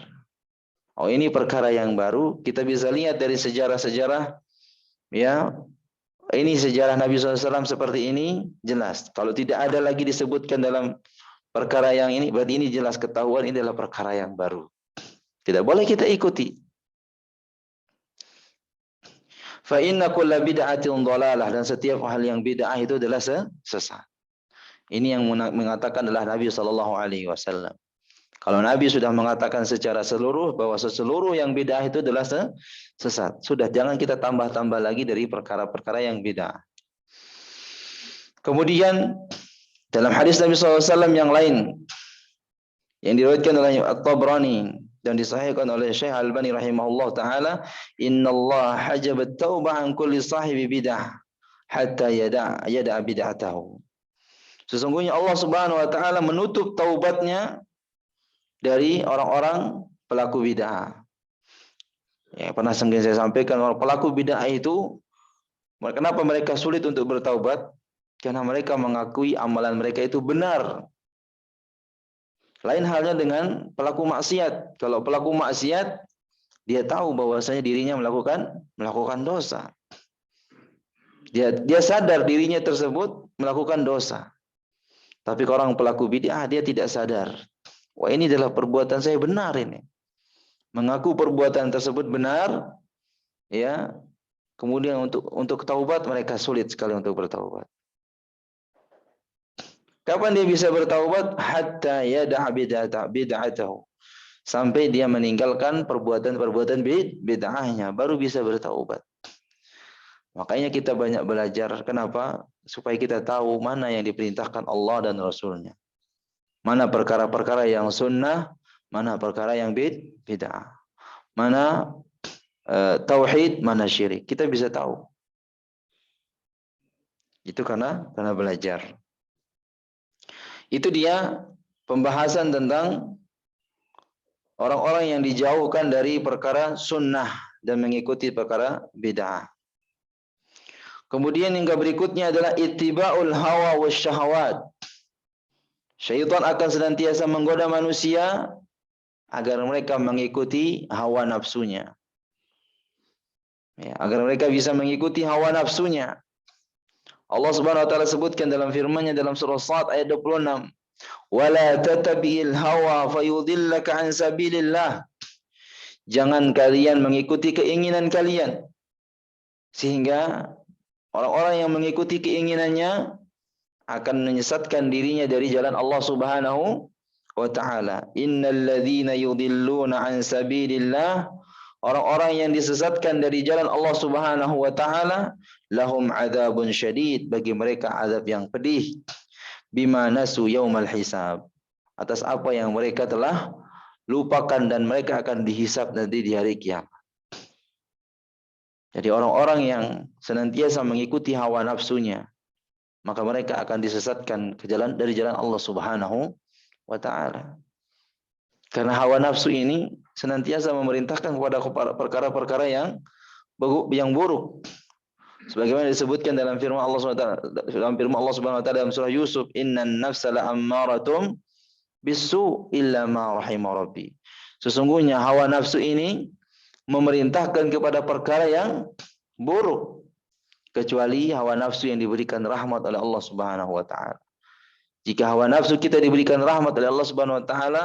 Oh, ini perkara yang baru, kita bisa lihat dari sejarah-sejarah, ya. Ini sejarah Nabi SAW seperti ini, jelas. Kalau tidak ada lagi disebutkan dalam perkara yang ini, berarti ini jelas ketahuan ini adalah perkara yang baru. Tidak boleh kita ikuti. Fa inna kulla bid'atin dhalalah, dan setiap hal yang bid'ah itu adalah sesat. Ini yang mengatakan adalah Nabi SAW. Kalau Nabi sudah mengatakan secara seluruh bahwa seluruh yang bid'ah itu adalah sesat, sudah, jangan kita tambah-tambah lagi dari perkara-perkara yang bid'ah. Kemudian dalam hadis Nabi SAW yang lain yang diriwayatkan oleh At-Tabrani dan disahihkan oleh Syekh Al-Albani rahimahullah taala, innallaha hajaba at-taubah an kulli sahibi bid'ah hatta yada bid'atahu. Sesungguhnya Allah Subhanahu wa taala menutup taubatnya dari orang-orang pelaku bid'ah. Ya, pernah saya sampaikan, orang pelaku bid'ah itu, kenapa mereka sulit untuk bertaubat? Karena mereka mengakui amalan mereka itu benar. Lain halnya dengan pelaku maksiat. Kalau pelaku maksiat, dia tahu bahwasanya dirinya melakukan dosa. Dia sadar dirinya tersebut melakukan dosa. Tapi orang pelaku bid'ah, dia tidak sadar. Wah, ini adalah perbuatan saya benar ini. Mengaku perbuatan tersebut benar, ya. Kemudian untuk taubat mereka sulit sekali untuk bertaubat. Kapan dia bisa bertaubat? Hatta yada'a bid'atahu. Sampai dia meninggalkan perbuatan-perbuatan bid'ahnya, baru bisa bertaubat. Makanya kita banyak belajar. Kenapa? Supaya kita tahu mana yang diperintahkan Allah dan Rasulnya. Mana perkara-perkara yang sunnah, mana perkara yang bid'ah. Mana tauhid, mana syirik. Kita bisa tahu. Itu karena belajar. Itu dia pembahasan tentang orang-orang yang dijauhkan dari perkara sunnah dan mengikuti perkara bid'ah. Kemudian yang berikutnya adalah ittiba'ul hawa wasyahawat. Syaitan akan senantiasa menggoda manusia agar mereka mengikuti hawa nafsunya. Ya, agar mereka bisa mengikuti hawa nafsunya. Allah Subhanahu wa taala sebutkan dalam firman-Nya dalam surah Shad ayat 26, "Wala tatabi'il hawa fayudhillaka an sabilillah." Jangan kalian mengikuti keinginan kalian sehingga orang-orang yang mengikuti keinginannya akan menyesatkan dirinya dari jalan Allah Subhanahu wa taala. Innal ladzina yudhilluna an sabilillah, orang-orang yang disesatkan dari jalan Allah Subhanahu wa taala, lahum adzabun syadid, bagi mereka azab yang pedih, bima nasu yaumal hisab, atas apa yang mereka telah lupakan dan mereka akan dihisab nanti di hari kiamat. Jadi orang-orang yang senantiasa mengikuti hawa nafsunya, maka mereka akan disesatkan dari jalan Allah Subhanahu wa taala. Karena hawa nafsu ini senantiasa memerintahkan kepada perkara-perkara yang buruk. Sebagaimana disebutkan dalam firman Allah Subhanahu wa taala dalam surah Yusuf, "Innan nafsa la'ammaratum bisu illa ma rahima rabbi." Sesungguhnya hawa nafsu ini memerintahkan kepada perkara yang buruk, kecuali hawa nafsu yang diberikan rahmat oleh Allah Subhanahu wa taala. Jika hawa nafsu kita diberikan rahmat oleh Allah Subhanahu wa taala,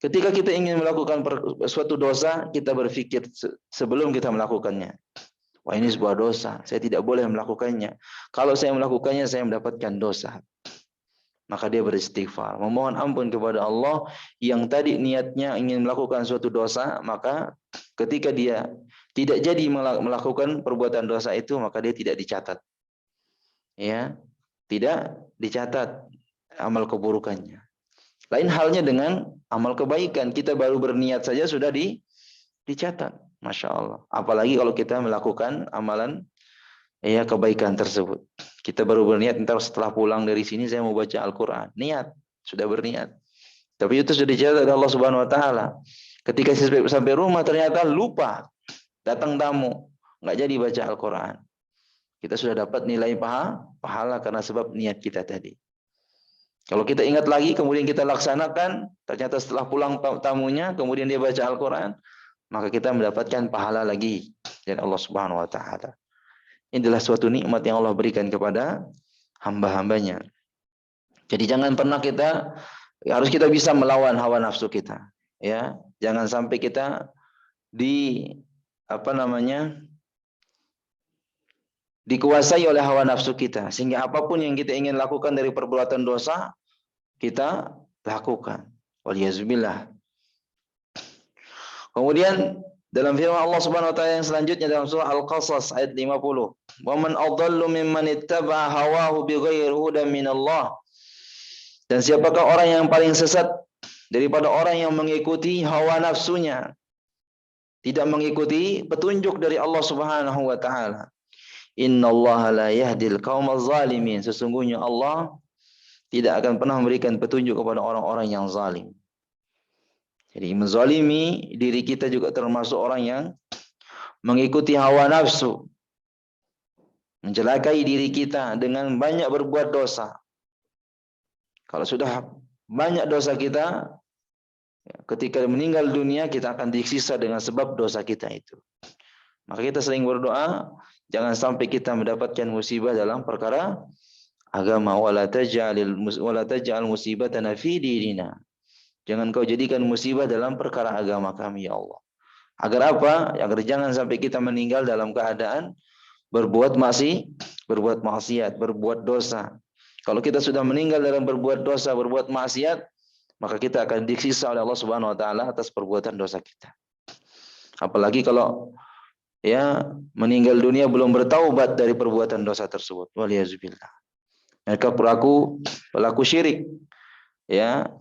ketika kita ingin melakukan suatu dosa, kita berpikir sebelum kita melakukannya. Wah, ini sebuah dosa, saya tidak boleh melakukannya. Kalau saya melakukannya, saya mendapatkan dosa. maka dia beristighfar, memohon ampun kepada Allah. Yang tadi niatnya ingin melakukan suatu dosa, maka ketika dia tidak jadi melakukan perbuatan dosa itu, maka dia tidak dicatat. Ya, tidak dicatat amal keburukannya. Lain halnya dengan amal kebaikan. Kita baru berniat saja sudah dicatat. Masya Allah. Apalagi kalau kita melakukan amalan kebaikan tersebut. Kita baru berniat, ntar setelah pulang dari sini saya mau baca Al-Quran. Niat, sudah berniat. Tapi itu sudah dicatat oleh Allah Subhanahu Wa Taala. Ketika sampai rumah ternyata lupa, datang tamu, nggak jadi baca Al-Quran. Kita sudah dapat nilai pahala karena sebab niat kita tadi. Kalau kita ingat lagi, kemudian kita laksanakan, ternyata setelah pulang tamunya, kemudian dia baca Al-Quran, maka kita mendapatkan pahala lagi dari Allah Subhanahu Wa Taala. Inilah suatu nikmat yang Allah berikan kepada hamba-hambanya. Jadi jangan pernah harus kita bisa melawan hawa nafsu kita. Ya, jangan sampai kita dikuasai oleh hawa nafsu kita, sehingga apapun yang kita ingin lakukan dari perbuatan dosa kita lakukan. Waliyahzubillah. Kemudian dalam firman Allah Subhanahu wa taala yang selanjutnya dalam surah Al-Qasas ayat 50, "Wa man adallu mimman ittaba'a hawahu bighairi hudan minallah." Dan siapakah orang yang paling sesat daripada orang yang mengikuti hawa nafsunya, tidak mengikuti petunjuk dari Allah Subhanahu wa taala. Innallaha la yahdil qaumaz zalimin. Sesungguhnya Allah tidak akan pernah memberikan petunjuk kepada orang-orang yang zalim. Jadi menzalimi diri kita juga termasuk orang yang mengikuti hawa nafsu, mencelakai diri kita dengan banyak berbuat dosa. Kalau sudah banyak dosa kita, ketika meninggal dunia kita akan disiksa dengan sebab dosa kita itu. Maka kita sering berdoa, jangan sampai kita mendapatkan musibah dalam perkara agama. Wala taj'al musibatana fi dinina. Jangan kau jadikan musibah dalam perkara agama kami, ya Allah. Agar apa? Agar jangan sampai kita meninggal dalam keadaan berbuat maksiat, berbuat dosa. Kalau kita sudah meninggal dalam berbuat dosa, berbuat maksiat, maka kita akan disiksa oleh Allah Subhanahu wa taala atas perbuatan dosa kita. Apalagi kalau meninggal dunia belum bertaubat dari perbuatan dosa tersebut. Waliyazubillah. Mereka pelaku syirik.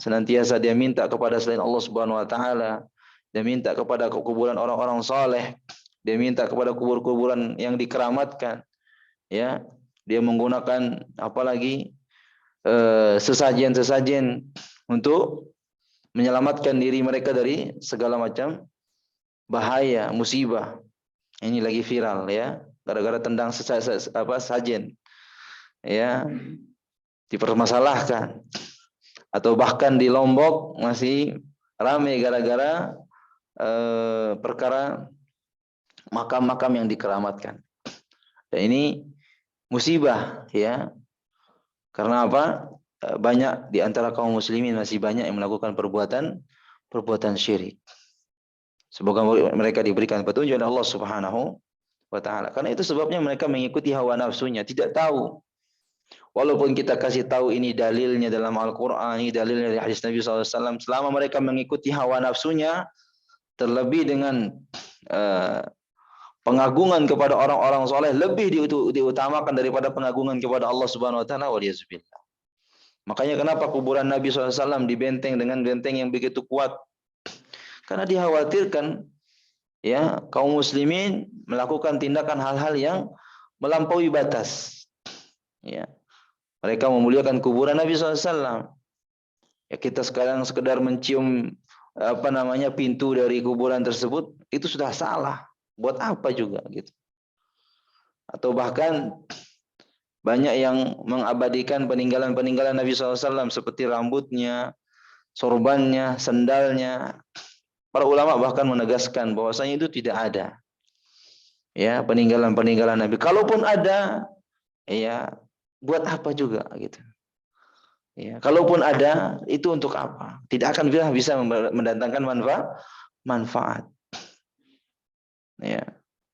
Senantiasa dia minta kepada selain Allah Subhanahu wa taala, dia minta kepada kuburan orang-orang saleh, dia minta kepada kubur-kuburan yang dikeramatkan. Dia menggunakan apalagi sesajen-sesajen untuk menyelamatkan diri mereka dari segala macam bahaya, musibah. Ini lagi viral gara-gara tendang sajen. Dipermasalahkan. Atau bahkan di Lombok masih ramai gara-gara perkara makam-makam yang dikeramatkan. Dan ini musibah Karena apa? Banyak di antara kaum muslimin masih banyak yang melakukan perbuatan syirik. Semoga mereka diberikan petunjuk oleh Allah Subhanahu wa taala. Karena itu sebabnya mereka mengikuti hawa nafsunya, tidak tahu. Walaupun kita kasih tahu ini dalilnya dalam Al-Quran, ini dalilnya dari hadis Nabi SAW, selama mereka mengikuti hawa nafsunya, terlebih dengan pengagungan kepada orang-orang soleh, lebih diutamakan daripada pengagungan kepada Allah Subhanahu Wa Taala. Waliyahzubillah. Makanya kenapa kuburan Nabi SAW dibenteng dengan benteng yang begitu kuat? Karena dikhawatirkan kaum muslimin melakukan tindakan hal-hal yang melampaui batas. Mereka memuliakan kuburan Nabi SAW. Kita sekarang sekedar mencium pintu dari kuburan tersebut, itu sudah salah. Buat apa juga gitu. Atau bahkan banyak yang mengabadikan peninggalan-peninggalan Nabi SAW seperti rambutnya, sorbannya, sendalnya. Para ulama bahkan menegaskan bahwasanya itu tidak ada. Peninggalan-peninggalan Nabi. Kalaupun ada, buat apa juga gitu. Kalaupun ada, itu untuk apa? Tidak akan bisa mendatangkan manfaat.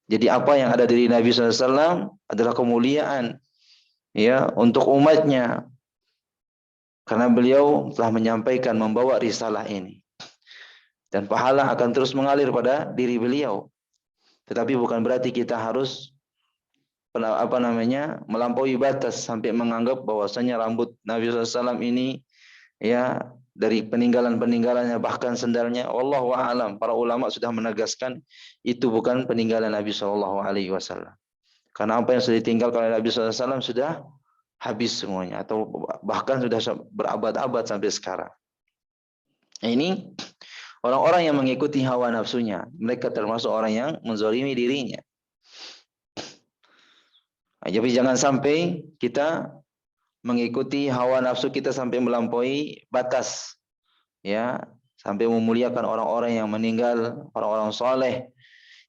Jadi apa yang ada dari Nabi SAW adalah kemuliaan untuk umatnya. Karena beliau telah menyampaikan, membawa risalah ini. Dan pahala akan terus mengalir pada diri beliau. Tetapi bukan berarti kita harus melampaui batas sampai menganggap bahwasanya rambut Nabi SAW ini ya dari peninggalan-peninggalannya, bahkan sendalnya. Wallahu a'lam. Para ulama sudah menegaskan itu bukan peninggalan Nabi SAW. Karena apa yang sudah ditinggalkan oleh Nabi SAW sudah habis semuanya, atau bahkan sudah berabad-abad sampai sekarang. Ini orang-orang yang mengikuti hawa nafsunya, mereka termasuk orang yang menzalimi dirinya. Jadi jangan sampai kita mengikuti hawa nafsu kita sampai melampaui batas, ya, sampai memuliakan orang-orang yang meninggal, orang-orang soleh.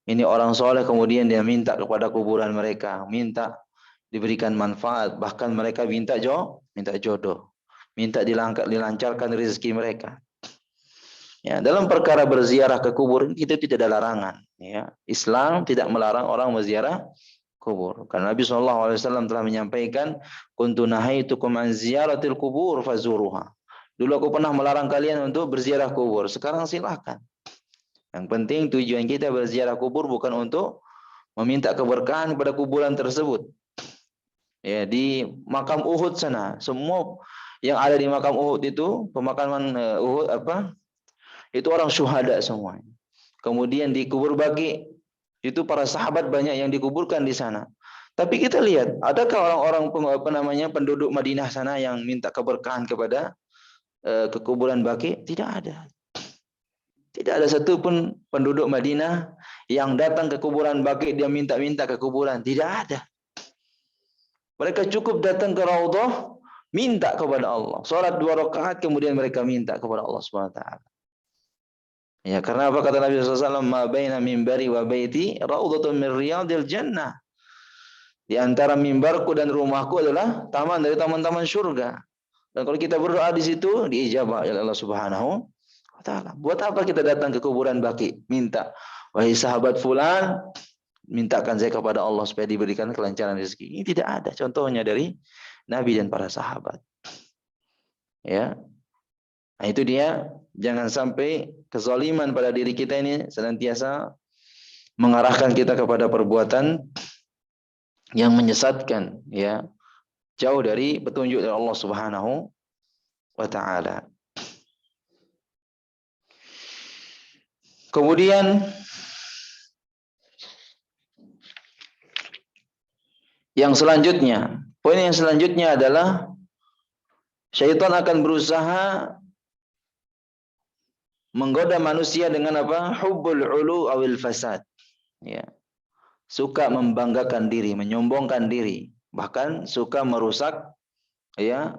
Ini orang soleh kemudian dia minta kepada kuburan mereka, minta diberikan manfaat, bahkan mereka minta jodoh, minta dilancarkan rezeki mereka. Ya, dalam perkara berziarah ke kubur itu tidak ada larangan. Ya, Islam tidak melarang orang berziarah kubur. Karena Nabi SAW telah menyampaikan, kuntu nahaitukum an ziyaratil kubur fazuruha. Dulu aku pernah melarang kalian untuk berziarah kubur. Sekarang silakan. Yang penting tujuan kita berziarah kubur bukan untuk meminta keberkahan kepada kuburan tersebut. Ya, di makam Uhud sana, semua yang ada di makam Uhud itu, pemakaman Uhud itu orang syuhada semua. Kemudian di kubur Baqi itu para sahabat banyak yang dikuburkan di sana. Tapi kita lihat, adakah orang-orang penduduk Madinah sana yang minta keberkahan kepada kekuburan Baqi? Tidak ada. Tidak ada satupun penduduk Madinah yang datang ke kuburan Baqi dia minta-minta ke kuburan. Tidak ada. Mereka cukup datang ke Raudhah, minta kepada Allah. Salat 2 rakaat kemudian mereka minta kepada Allah Subhanahu wa taala. Ya, karena apa kata Nabi SAW? Ma baina mimbari wa baiti raudhatun min riyadil jannah. Di antara mimbarku dan rumahku adalah taman dari taman-taman surga. Dan kalau kita berdoa di situ, diijabah oleh Allah Subhanahu wa taala. Buat apa kita datang ke kuburan Baqi? Minta, wahai sahabat fulan, mintakan saya kepada Allah supaya diberikan kelancaran rezeki. Ini tidak ada contohnya dari Nabi dan para sahabat. Ya. Nah, itu dia, jangan sampai kezaliman pada diri kita ini senantiasa mengarahkan kita kepada perbuatan yang menyesatkan, ya, jauh dari petunjuk dari Allah Subhanahu wa taala. Kemudian yang selanjutnya, poin yang selanjutnya adalah syaitan akan berusaha menggoda manusia dengan apa? Hubbul ulu awil fasad. Ya. Suka membanggakan diri, menyombongkan diri, bahkan suka merusak, ya,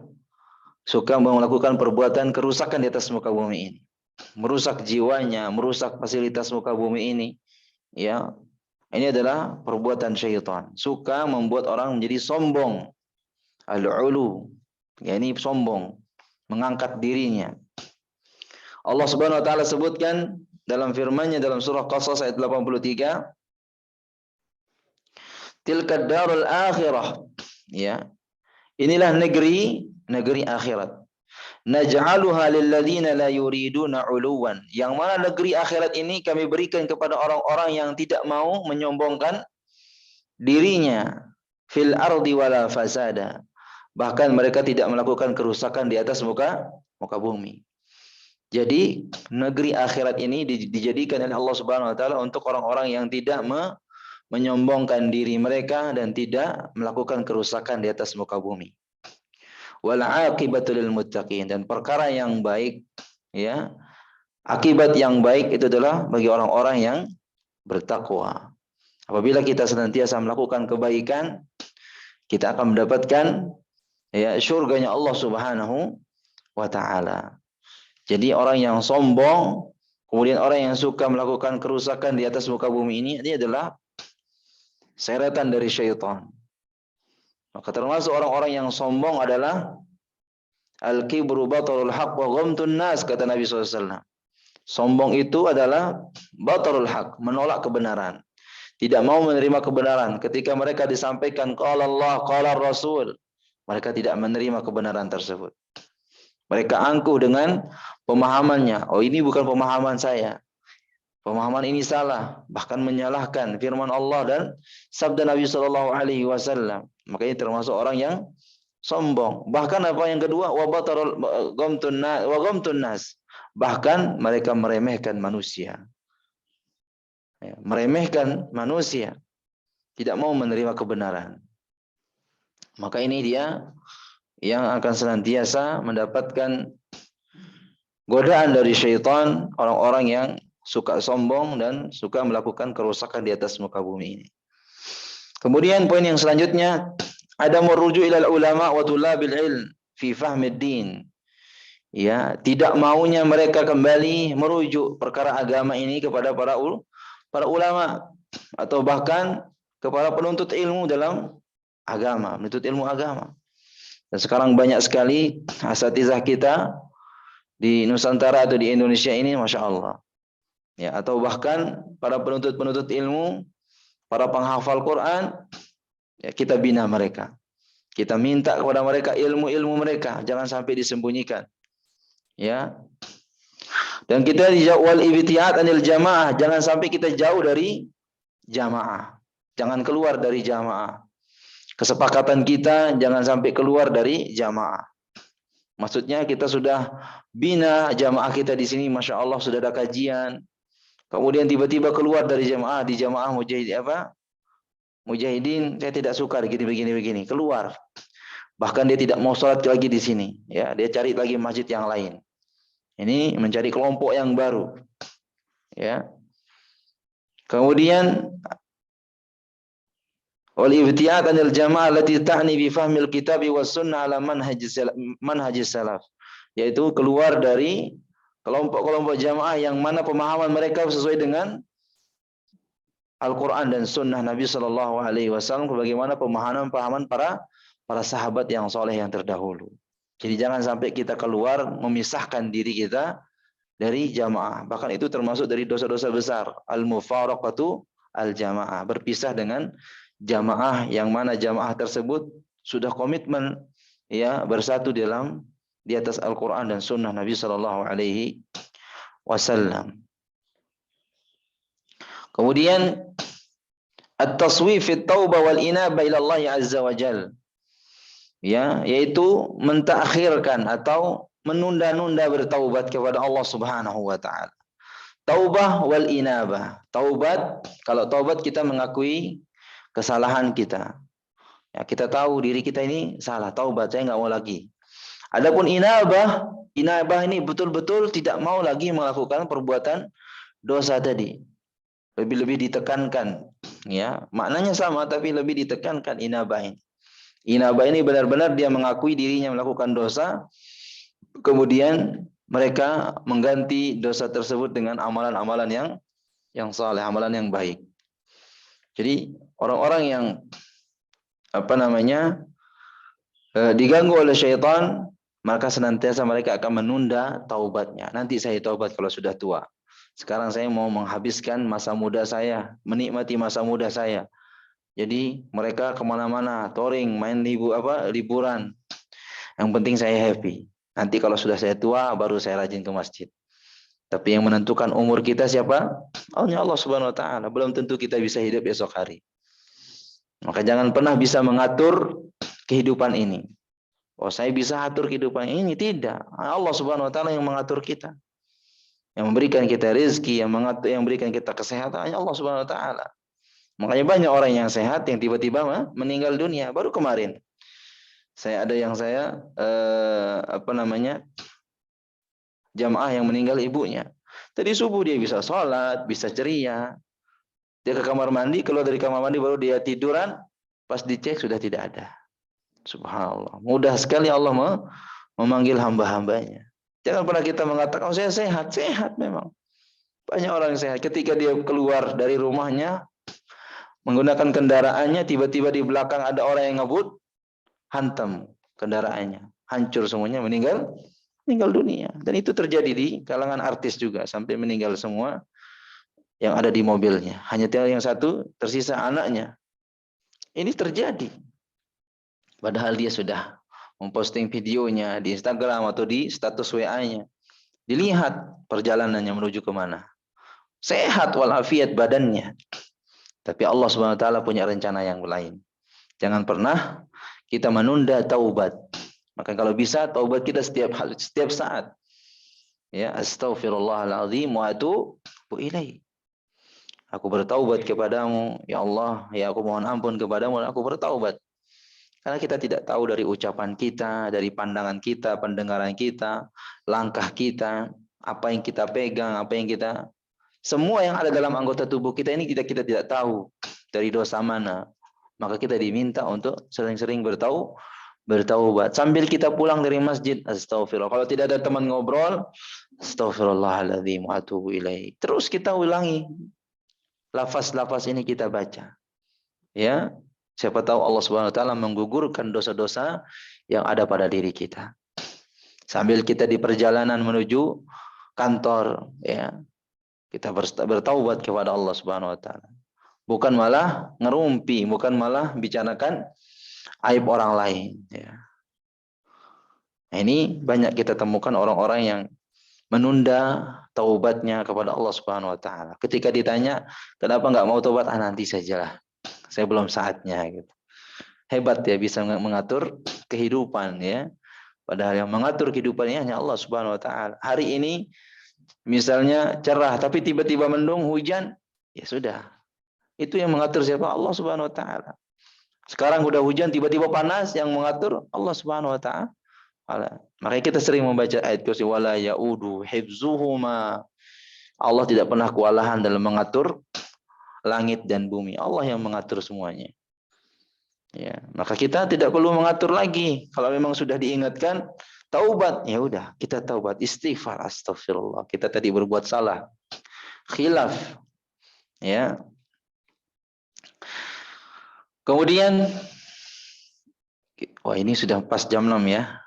suka melakukan perbuatan kerusakan di atas muka bumi ini. Merusak jiwanya, merusak fasilitas muka bumi ini, ya. Ini adalah perbuatan syaitan. Suka membuat orang menjadi sombong. Al-ulu, ya, ini sombong, mengangkat dirinya. Allah Subhanahu wa taala sebutkan dalam firman-Nya dalam surah Qasas ayat 83, tilka darul akhirah, ya. Inilah negeri akhirat. Naj'aluha lil ladzina la yuriduna 'uluwan. Yang mana negeri akhirat ini kami berikan kepada orang-orang yang tidak mau menyombongkan dirinya fil ardi wala fasada. Bahkan mereka tidak melakukan kerusakan di atas muka bumi. Jadi negeri akhirat ini dijadikan oleh Allah Subhanahu wa taala untuk orang-orang yang tidak menyombongkan diri mereka dan tidak melakukan kerusakan di atas muka bumi. Wal aqibatu lil muttaqin, dan perkara yang baik, ya, akibat yang baik itu adalah bagi orang-orang yang bertakwa. Apabila kita senantiasa melakukan kebaikan, kita akan mendapatkan, ya, surganya Allah Subhanahu wa taala. Jadi orang yang sombong, kemudian orang yang suka melakukan kerusakan di atas muka bumi ini adalah seretan dari syaitan. Maka termasuk orang-orang yang sombong adalah al-kibru batarul haq wa ghamtun nas, kata Nabi SAW. Sombong itu adalah batarul haq, menolak kebenaran. Tidak mau menerima kebenaran. Ketika mereka disampaikan qala Allah, qala Rasul, mereka tidak menerima kebenaran tersebut. Mereka angkuh dengan pemahamannya. Oh, ini bukan pemahaman saya. Pemahaman ini salah, bahkan menyalahkan firman Allah dan sabda Nabi Shallallahu Alaihi Wasallam. Makanya termasuk orang yang sombong. Bahkan apa yang kedua, wa nas. Bahkan mereka meremehkan manusia. Ya, meremehkan manusia, tidak mau menerima kebenaran. Maka ini dia yang akan senantiasa mendapatkan godaan dari syaitan, orang-orang yang suka sombong dan suka melakukan kerusakan di atas muka bumi ini. Kemudian poin yang selanjutnya, ada merujuk ilal ulama wa tulabil ilm fi fahmid din. Ya, tidak maunya mereka kembali merujuk perkara agama ini kepada para ulama atau bahkan kepada penuntut ilmu dalam agama, menuntut ilmu agama. Dan sekarang banyak sekali asatizah kita di Nusantara atau di Indonesia ini, masya Allah. Ya, atau bahkan para penuntut ilmu, para penghafal Quran, ya, kita bina mereka. Kita minta kepada mereka ilmu-ilmu mereka, jangan sampai disembunyikan. Ya. Dan kita wal ibtiad anil jamaah, jangan sampai kita jauh dari jamaah. Jangan keluar dari jamaah. Kesepakatan kita jangan sampai keluar dari jamaah. Maksudnya kita sudah bina jamaah kita di sini, masya Allah sudah ada kajian. Kemudian tiba-tiba keluar dari jamaah, di jamaah mujahidin, saya tidak suka begini, keluar. Bahkan dia tidak mau sholat lagi di sini, ya, dia cari lagi masjid yang lain. Ini mencari kelompok yang baru, ya. Kemudian wal ibtiad anil jamaah allati ta'ni bi fahmil kitabi was sunnah ala manhajis salaf, yaitu keluar dari kelompok-kelompok jamaah yang mana pemahaman mereka sesuai dengan Al-Quran dan Sunnah Nabi Shallallahu Alaihi Wasallam, sebagaimana pemahaman para sahabat yang soleh yang terdahulu. Jadi jangan sampai kita keluar memisahkan diri kita dari jamaah. Bahkan itu termasuk dari dosa-dosa besar. Al-mufaraqatu al-jamaah, berpisah dengan jamaah yang mana jamaah tersebut sudah komitmen, ya, bersatu di atas Al-Quran dan Sunnah Nabi Shallallahu Alaihi Wasallam. Kemudian at-taswif fi taubah wal inabah ila Allah azza wa jal. Ya, yaitu mentakhirkan atau menunda-nunda bertaubat kepada Allah Subhanahu wa taala. Taubah wal inabah. Taubat, kalau taubat kita mengakui kesalahan kita. Ya, kita tahu diri kita ini salah, taubat, saya enggak mau lagi. Adapun inabah ini betul-betul tidak mau lagi melakukan perbuatan dosa tadi. Lebih ditekankan, ya, maknanya sama tapi lebih ditekankan inabah ini. Inabah ini benar-benar dia mengakui dirinya melakukan dosa, kemudian mereka mengganti dosa tersebut dengan amalan-amalan yang saleh, amalan yang baik. Jadi orang-orang yang diganggu oleh syaitan, maka senantiasa mereka akan menunda taubatnya. Nanti saya taubat kalau sudah tua. Sekarang saya mau menghabiskan masa muda saya, menikmati masa muda saya. Jadi mereka kemana-mana, touring, main liburan. Yang penting saya happy. Nanti kalau sudah saya tua, baru saya rajin ke masjid. Tapi yang menentukan umur kita siapa? Allah Subhanahu Wa Taala. Belum tentu kita bisa hidup esok hari. Maka jangan pernah bisa mengatur kehidupan ini. Oh, saya bisa atur kehidupan ini, tidak. Allah Subhanahu Wa Taala yang mengatur kita. Yang memberikan kita rezeki, yang memberikan kita kesehatan, hanya Allah Subhanahu Wa Taala. Makanya banyak orang yang sehat yang tiba-tiba meninggal dunia. Baru kemarin ada jamaah yang meninggal ibunya. Tadi subuh dia bisa sholat, bisa ceria. Dia ke kamar mandi, keluar dari kamar mandi baru dia tiduran. Pas dicek sudah tidak ada. Subhanallah. Mudah sekali Allah memanggil hamba-hambanya. Jangan pernah kita mengatakan, oh saya sehat. Sehat memang. Banyak orang yang sehat. Ketika dia keluar dari rumahnya, menggunakan kendaraannya, tiba-tiba di belakang ada orang yang ngebut, hantam kendaraannya. Hancur semuanya, meninggal dunia. Dan itu terjadi di kalangan artis juga. Sampai meninggal semua yang ada di mobilnya. Hanya tinggal yang satu, tersisa anaknya. Ini terjadi. Padahal dia sudah memposting videonya di Instagram atau di status WA-nya. Dilihat perjalanannya menuju kemana. Sehat walafiat badannya. Tapi Allah Subhanahu wa taala punya rencana yang lain. Jangan pernah kita menunda taubat. Maka kalau bisa taubat kita setiap saat. Ya, astaghfirullahalazim wa atubu ilaih. Aku bertaubat kepadamu, ya Allah, ya aku mohon ampun kepadamu dan aku bertaubat. Karena kita tidak tahu dari ucapan kita, dari pandangan kita, pendengaran kita, langkah kita, apa yang kita pegang, apa yang kita, semua yang ada dalam anggota tubuh kita ini kita tidak tahu dari dosa mana. Maka kita diminta untuk sering-sering bertaubat. Sambil kita pulang dari masjid, astagfirullah. Kalau tidak ada teman ngobrol, astagfirullahaladzim wa atubu ilaih. Terus kita ulangi. Lafaz-lafaz ini kita baca. Ya, siapa tahu Allah Subhanahu wa taala menggugurkan dosa-dosa yang ada pada diri kita. Sambil kita di perjalanan menuju kantor, ya, kita bertaubat kepada Allah Subhanahu wa taala. Bukan malah ngerumpi, bukan malah bicarakan aib orang lain, ya. Nah, ini banyak kita temukan orang-orang yang menunda taubatnya kepada Allah Subhanahu wa taala. Ketika ditanya, "Kenapa enggak mau taubat?" "Ah, nanti sajalah. Saya belum saatnya," gitu. Hebat ya bisa mengatur kehidupan, ya. Padahal yang mengatur kehidupannya hanya Allah Subhanahu wa taala. Hari ini misalnya cerah tapi tiba-tiba mendung, hujan, ya sudah. Itu yang mengatur siapa? Allah Subhanahu wa taala. Sekarang udah hujan tiba-tiba panas, yang mengatur Allah Subhanahu wa taala. Makanya kita sering membaca ayat kursi wala yaudu hifzuhuma. Allah tidak pernah kewalahan dalam mengatur langit dan bumi. Allah yang mengatur semuanya. Ya, maka kita tidak perlu mengatur lagi. Kalau memang sudah diingatkan, taubat, ya udah, kita taubat, istighfar, astagfirullah. Kita tadi berbuat salah. Khilaf. Ya. Kemudian wah, ini sudah pas jam 6 ya.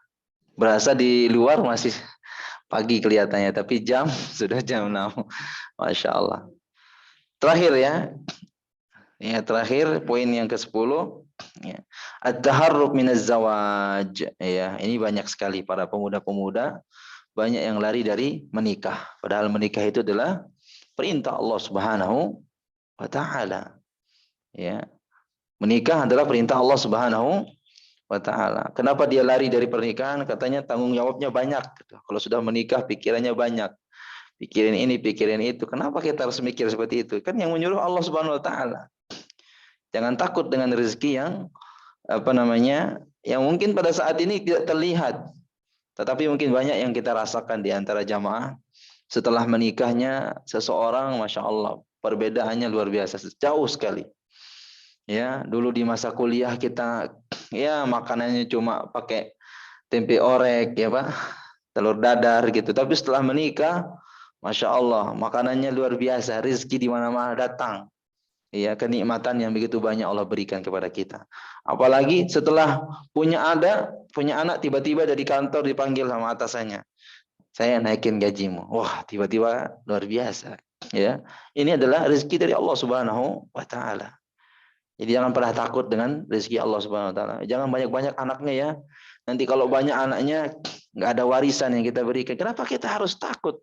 Berasa di luar masih pagi kelihatannya, tapi jam sudah jam 6. Masya Allah. Terakhir ya. Ya, terakhir poin yang ke-10. Ya. At-taharruk minaz zawaj. Ya, ini banyak sekali para pemuda-pemuda banyak yang lari dari menikah. Padahal menikah itu adalah perintah Allah Subhanahu wa taala. Ya. Menikah adalah perintah Allah Subhanahu wa ta'ala. Kenapa dia lari dari pernikahan? Katanya tanggung jawabnya banyak. Kalau sudah menikah pikirannya banyak. Pikirin ini, pikirin itu. Kenapa kita harus mikir seperti itu? Kan yang menyuruh Allah Subhanahu wa ta'ala. Jangan takut dengan rezeki yang yang mungkin pada saat ini tidak terlihat. Tetapi mungkin banyak yang kita rasakan di antara jamaah. Setelah menikahnya seseorang, Masya Allah, perbedaannya luar biasa. Jauh sekali. Ya, dulu di masa kuliah kita ya makanannya cuma pakai tempe orek ya Pak, telur dadar gitu. Tapi setelah menikah, Masya Allah, makanannya luar biasa, rezeki di mana-mana datang. Ya, kenikmatan yang begitu banyak Allah berikan kepada kita. Apalagi setelah punya anak, tiba-tiba dari kantor dipanggil sama atasannya. Saya naikin gajimu. Wah, tiba-tiba luar biasa. Ya, ini adalah rezeki dari Allah Subhanahu wa taala. Jadi jangan pernah takut dengan rezeki Allah Subhanahu wa taala. Jangan banyak-banyak anaknya ya. Nanti kalau banyak anaknya nggak ada warisan yang kita berikan. Kenapa kita harus takut?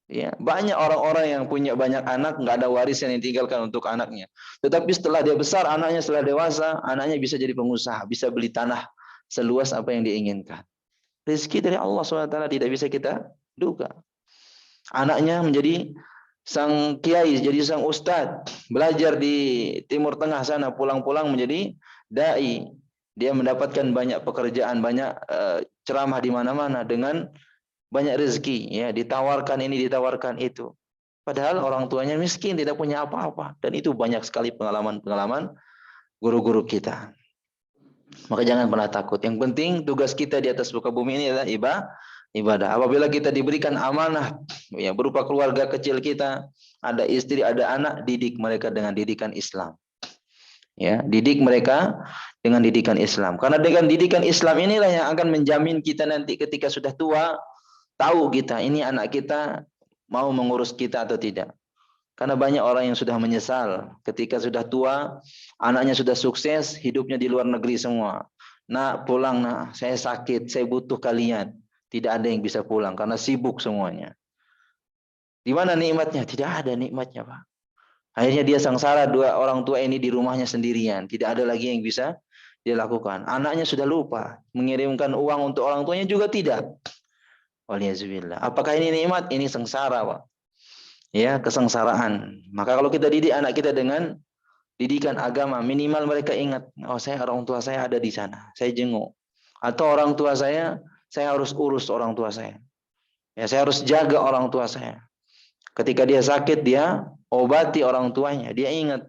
Ya, banyak orang-orang yang punya banyak anak nggak ada warisan yang ditinggalkan untuk anaknya. Tetapi setelah dia besar, anaknya setelah dewasa, anaknya bisa jadi pengusaha, bisa beli tanah seluas apa yang diinginkan. Rezeki dari Allah Subhanahu wa taala tidak bisa kita duga. Anaknya menjadi sang kiai, jadi sang ustadz, belajar di Timur Tengah sana, pulang-pulang menjadi dai. Dia mendapatkan banyak pekerjaan, banyak ceramah di mana-mana dengan banyak rezeki, ya, ditawarkan ini, ditawarkan itu. Padahal orang tuanya miskin, tidak punya apa-apa, dan itu banyak sekali pengalaman-pengalaman guru-guru kita. Maka jangan pernah takut. Yang penting tugas kita di atas muka bumi ini adalah ibadah. Apabila kita diberikan amanah ya berupa keluarga kecil kita, ada istri, ada anak, didik mereka dengan didikan Islam. Ya, didik mereka dengan didikan Islam. Karena dengan didikan Islam inilah yang akan menjamin kita nanti ketika sudah tua, tahu kita ini anak kita mau mengurus kita atau tidak. Karena banyak orang yang sudah menyesal ketika sudah tua, anaknya sudah sukses, hidupnya di luar negeri semua. Nak, pulang nak, saya sakit, saya butuh kalian. Tidak ada yang bisa pulang karena sibuk semuanya. Di mana nikmatnya? Tidak ada nikmatnya, Pak. Akhirnya dia sengsara, dua orang tua ini di rumahnya sendirian. Tidak ada lagi yang bisa dia lakukan. Anaknya sudah lupa. Mengirimkan uang untuk orang tuanya juga tidak. Waliyahzubillah. Apakah ini nikmat? Ini sengsara, Pak. Ya, kesengsaraan. Maka kalau kita didik anak kita dengan didikan agama, minimal mereka ingat, oh saya orang tua saya ada di sana, saya jenguk. Atau orang tua saya harus urus orang tua saya. Ya, saya harus jaga orang tua saya. Ketika dia sakit, dia obati orang tuanya. Dia ingat,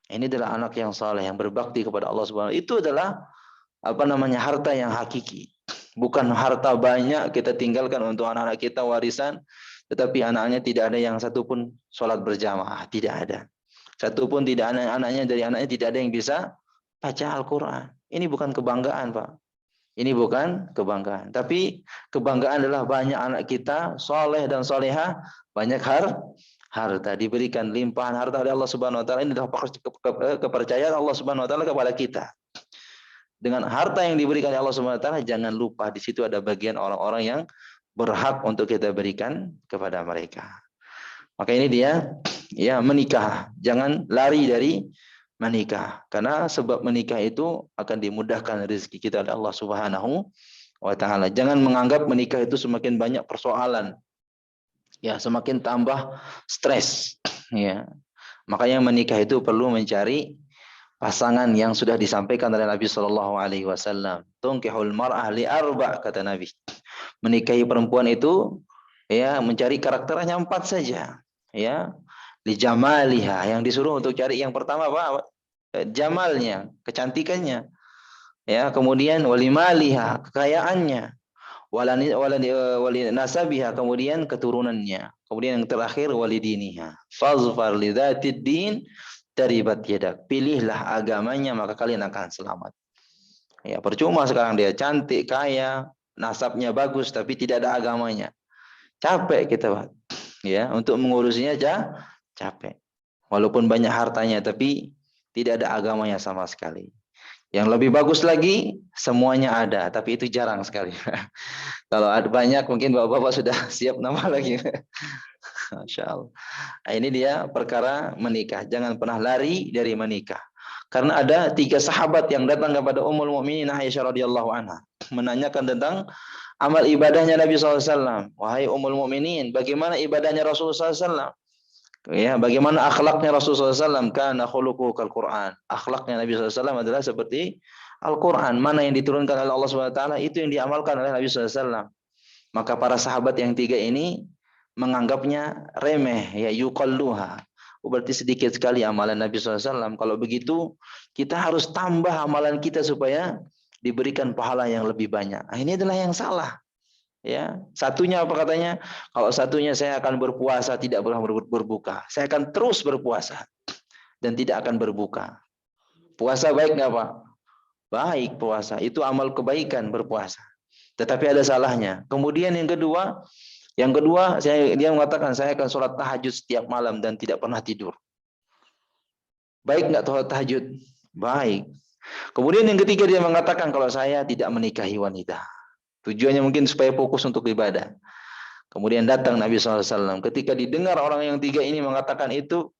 ini adalah anak yang saleh, yang berbakti kepada Allah Subhanahu. Itu adalah harta yang hakiki. Bukan harta banyak kita tinggalkan untuk anak-anak kita warisan, tetapi anaknya tidak ada yang satupun sholat berjamaah, tidak ada. Satupun tidak anaknya dari anaknya tidak ada yang bisa baca Al-Quran. Ini bukan kebanggaan, Pak. Ini bukan kebanggaan. Tapi kebanggaan adalah banyak anak kita soleh dan soleha, banyak harta, diberikan limpahan harta oleh Allah Subhanahu Wa Taala. Ini adalah kepercayaan Allah Subhanahu Wa Taala kepada kita. Dengan harta yang diberikan oleh Allah Subhanahu Wa Taala, jangan lupa di situ ada bagian orang-orang yang berhak untuk kita berikan kepada mereka. Maka ini dia, ya, menikah. Jangan lari dari menikah. Karena sebab menikah itu akan dimudahkan rezeki kita oleh Allah Subhanahu wa Ta'ala. Jangan menganggap menikah itu semakin banyak persoalan. Ya, semakin tambah stres. Ya. Makanya menikah itu perlu mencari pasangan yang sudah disampaikan oleh Nabi Shallallahu Alaihi Wasallam. Tunkihul mar'ah li arba, kata Nabi. Menikahi perempuan itu, ya, mencari karakternya 4 saja. Ya, li jamaliha, yang disuruh untuk cari yang pertama apa? Jamalnya, kecantikannya. Ya, kemudian walimaliha, kekayaannya. Wali nasabiha, kemudian keturunannya. Kemudian yang terakhir walidiniha. Fazfar lidzatid din taribat yadak. Pilihlah agamanya maka kalian akan selamat. Ya, percuma sekarang dia cantik, kaya, nasabnya bagus tapi tidak ada agamanya. Capek kita, Pak. Ya, untuk mengurusinya capek. Walaupun banyak hartanya tapi tidak ada agamanya sama sekali. Yang lebih bagus lagi, semuanya ada, tapi itu jarang sekali. Kalau ada banyak, mungkin bapak-bapak sudah siap nama lagi. Masya Allah. Nah, ini dia perkara menikah. Jangan pernah lari dari menikah. Karena ada 3 sahabat yang datang kepada Ummul Mukminin Aisyah radhiyallahu anha, menanyakan tentang amal ibadahnya Nabi SAW. Wahai Ummul Mukminin, bagaimana ibadahnya Rasulullah SAW? Ya, bagaimana akhlaknya Rasulullah SAW? Kana khuluquhu kal Quran. Akhlaknya Nabi SAW adalah seperti Al-Quran. Mana yang diturunkan oleh Allah SWT, itu yang diamalkan oleh Nabi SAW. Maka para sahabat yang 3 ini menganggapnya remeh, ya, yuqalluha. Berarti sedikit sekali amalan Nabi SAW. Kalau begitu, kita harus tambah amalan kita supaya diberikan pahala yang lebih banyak. Nah, ini adalah yang salah. Ya, satunya apa katanya? Kalau satunya saya akan berpuasa, tidak pernah berbuka. Saya akan terus berpuasa dan tidak akan berbuka. Puasa baik nggak, Pak? Baik puasa. Itu amal kebaikan berpuasa. Tetapi ada salahnya. Kemudian yang kedua, dia mengatakan saya akan sholat tahajud setiap malam dan tidak pernah tidur. Baik nggak sholat tahajud? Baik. Kemudian yang ketiga dia mengatakan kalau saya tidak menikahi wanita. Tujuannya mungkin supaya fokus untuk ibadah. Kemudian datang Nabi SAW. Ketika didengar orang yang 3 ini mengatakan itu,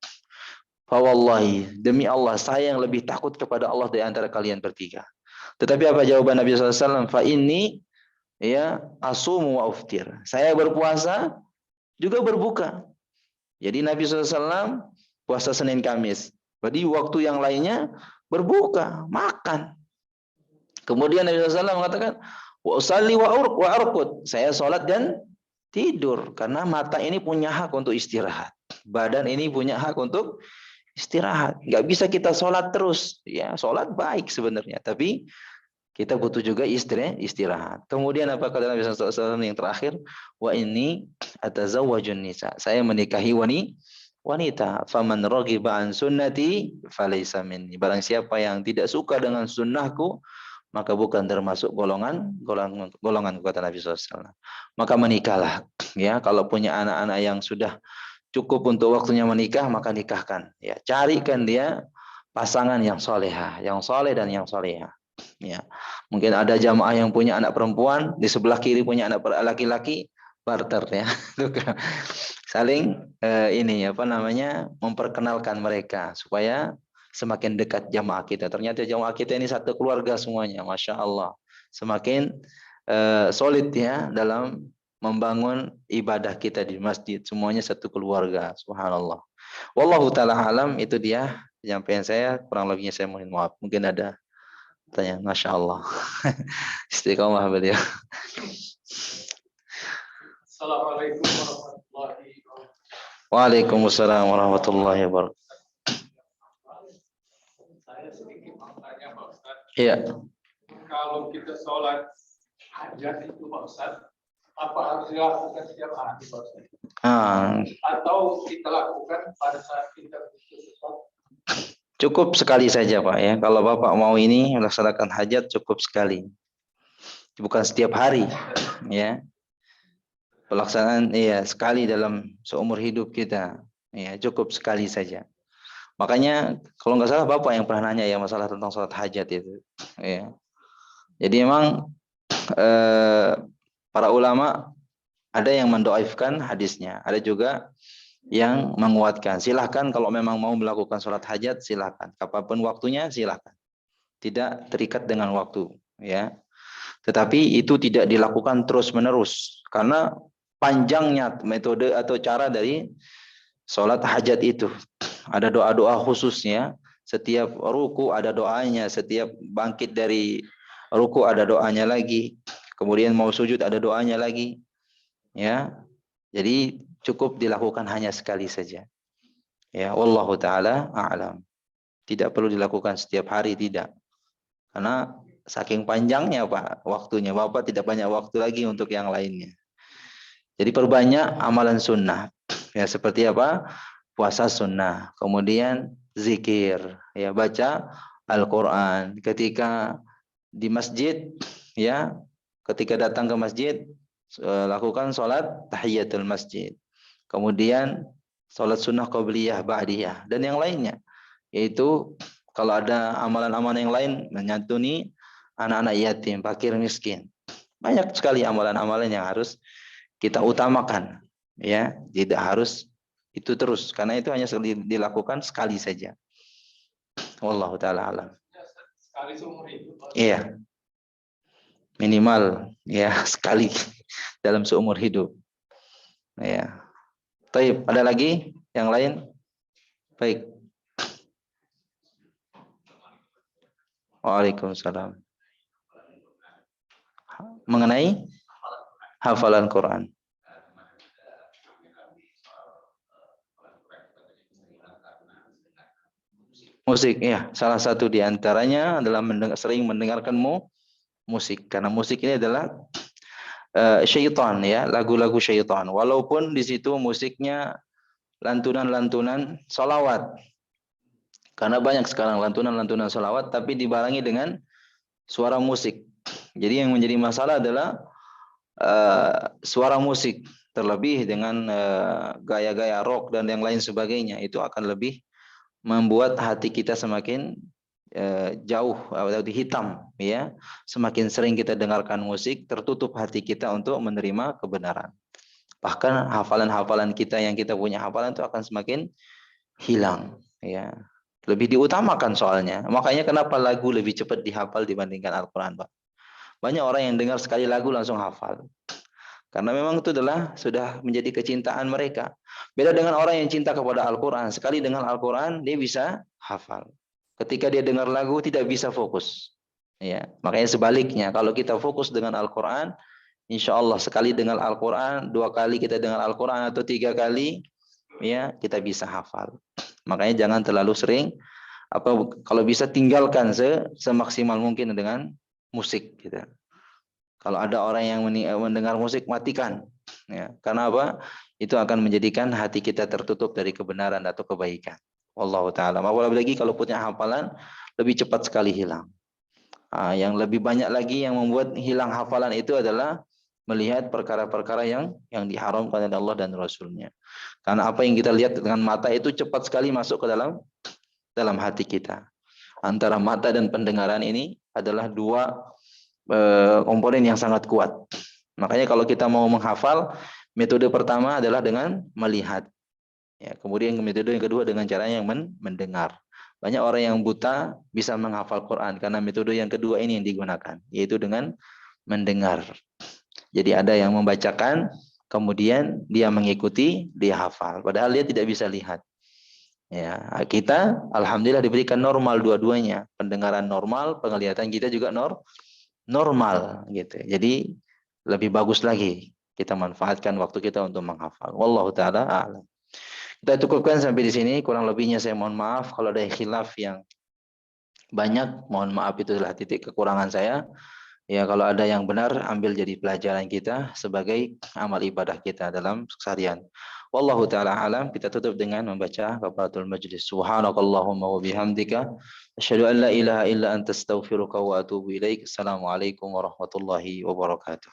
fawallahi, demi Allah, saya yang lebih takut kepada Allah di antara kalian bertiga. Tetapi apa jawaban Nabi SAW? Fa inni, ya, asumu wa uftir. Saya berpuasa juga berbuka. Jadi Nabi SAW puasa Senin Kamis. Jadi waktu yang lainnya berbuka, makan. Kemudian Nabi SAW mengatakan, wa usalli wa arqud. Saya sholat dan tidur. Karena mata ini punya hak untuk istirahat. Badan ini punya hak untuk istirahat. Nggak bisa kita sholat terus. Ya, sholat baik sebenarnya. Tapi kita butuh juga istirahat. Kemudian apa kata Nabi SAW yang terakhir? Wa ini atazawwajun nisa. Saya menikahi wanita. Faman raghiba an sunnati falaysa minni. Barang siapa yang tidak suka dengan sunnahku, maka bukan termasuk golongan kata Nabi SAW. Maka menikahlah. Ya, kalau punya anak-anak yang sudah cukup untuk waktunya menikah, maka nikahkan. Ya, carikan dia pasangan yang solehah, yang soleh dan yang solehah. Ya, mungkin ada jamaah yang punya anak perempuan, di sebelah kiri punya anak laki-laki, barter ya. Saling ini apa namanya, memperkenalkan mereka supaya semakin dekat jamaah kita. Ternyata jamaah kita ini satu keluarga semuanya, masya Allah. Semakin solid ya dalam membangun ibadah kita di masjid. Semuanya satu keluarga, subhanallah. Wallahu taala alam, itu dia penyampaian saya. Kurang lebihnya saya mohon maaf. Mungkin ada tanya, masya Allah. Istiqomah beliau. Assalamualaikum warahmatullahi wabarakatuh. Waalaikumsalam warahmatullahi wabarakatuh. Saya sedikit mau tanya Pak Ustaz. Iya. Kalau kita sholat hajat itu Pak Ustaz, apa harus dilakukan setiap hari Pak Ustaz? Atau kita lakukan pada saat kita butuh sesuatu? Cukup sekali saja Pak ya. Kalau Bapak mau ini melaksanakan hajat cukup sekali. Bukan setiap hari ya. Pelaksanaan iya sekali dalam seumur hidup kita. Ya, cukup sekali saja. Makanya kalau nggak salah Bapak yang pernah nanya ya masalah tentang sholat hajat itu. Ya. Jadi memang para ulama ada yang mendoaifkan hadisnya, ada juga yang menguatkan. Silahkan kalau memang mau melakukan sholat hajat, silahkan. Kapanpun waktunya, silahkan. Tidak terikat dengan waktu, ya. Tetapi itu tidak dilakukan terus-menerus karena panjangnya metode atau cara dari sholat hajat itu. Ada doa-doa khususnya. Setiap ruku ada doanya, setiap bangkit dari ruku ada doanya lagi. Kemudian mau sujud ada doanya lagi. Ya. Jadi cukup dilakukan hanya sekali saja. Ya, wallahu taala a'lam. Tidak perlu dilakukan setiap hari, tidak. Karena saking panjangnya Pak waktunya, Bapak tidak banyak waktu lagi untuk yang lainnya. Jadi perbanyak amalan sunnah. Ya, seperti apa? Puasa sunnah, kemudian zikir, ya baca Al-Qur'an. Ketika di masjid, ya, ketika datang ke masjid, lakukan sholat tahiyatul masjid. Kemudian sholat sunnah qabliyah, ba'diyah, dan yang lainnya. Yaitu kalau ada amalan-amalan yang lain, menyantuni anak-anak yatim, fakir miskin. Banyak sekali amalan-amalan yang harus kita utamakan. Ya, tidak harus itu terus, karena itu hanya dilakukan sekali saja. Wallahu ta'ala alam. Sekali seumur hidup. Iya. Minimal ya sekali dalam seumur hidup. Ya. Baik, ada lagi yang lain? Baik. Waalaikumsalam. Mengenai hafalan Quran. Musik, ya. Salah satu di antaranya adalah sering mendengarkan musik. Karena musik ini adalah syaitan, ya, lagu-lagu syaitan. Walaupun di situ musiknya lantunan-lantunan salawat. Karena banyak sekarang lantunan-lantunan salawat, tapi dibarengi dengan suara musik. Jadi yang menjadi masalah adalah suara musik, terlebih dengan gaya-gaya rock dan yang lain sebagainya. Itu akan lebih membuat hati kita semakin jauh atau hitam, ya. Semakin sering kita dengarkan musik, tertutup hati kita untuk menerima kebenaran. Bahkan hafalan-hafalan kita yang kita punya hafalan itu akan semakin hilang, ya. Lebih diutamakan soalnya. Makanya kenapa lagu lebih cepat dihafal dibandingkan Al-Quran, Pak. Banyak orang yang dengar sekali lagu langsung hafal. Karena memang itu adalah sudah menjadi kecintaan mereka. Beda dengan orang yang cinta kepada Al-Quran. Sekali dengan Al-Quran, dia bisa hafal. Ketika dia dengar lagu, tidak bisa fokus. Ya, makanya sebaliknya, kalau kita fokus dengan Al-Quran, insya Allah sekali dengar Al-Quran, 2 kali kita dengar Al-Quran atau 3 kali, ya kita bisa hafal. Makanya jangan terlalu sering, kalau bisa tinggalkan semaksimal mungkin dengan musik. Gitu. Kalau ada orang yang mendengar musik, matikan. Ya, karena apa? Itu akan menjadikan hati kita tertutup dari kebenaran atau kebaikan. Wallahu ta'ala. Apalagi kalau punya hafalan, lebih cepat sekali hilang. Yang lebih banyak lagi yang membuat hilang hafalan itu adalah melihat perkara-perkara yang diharamkan oleh Allah dan Rasulnya. Karena apa yang kita lihat dengan mata itu cepat sekali masuk ke dalam hati kita. antara mata dan pendengaran ini adalah dua komponen yang sangat kuat. Makanya kalau kita mau menghafal, metode pertama adalah dengan melihat. Ya, kemudian metode yang kedua dengan cara yang mendengar. Banyak orang yang buta bisa menghafal Quran karena metode yang kedua ini yang digunakan, yaitu dengan mendengar. Jadi ada yang membacakan, kemudian dia mengikuti, dia hafal. Padahal dia tidak bisa lihat. Ya, kita alhamdulillah diberikan normal dua-duanya, pendengaran normal, penglihatan kita juga normal gitu. Jadi lebih bagus lagi kita manfaatkan waktu kita untuk menghafal. Wallahu taala a'lam. Kita cukupkan sampai di sini, kurang lebihnya saya mohon maaf kalau ada khilaf yang banyak, mohon maaf, itu adalah titik kekurangan saya. Ya, kalau ada yang benar ambil jadi pelajaran kita sebagai amal ibadah kita dalam keseharian. Wallahu taala alam. Kita tutup dengan membaca kafaratul majlis. Subhanakallahumma wa bihamdika asyhadu an la ilaha illa anta astaghfiruka wa atubu ilaik. Assalamualaikum warahmatullahi wabarakatuh.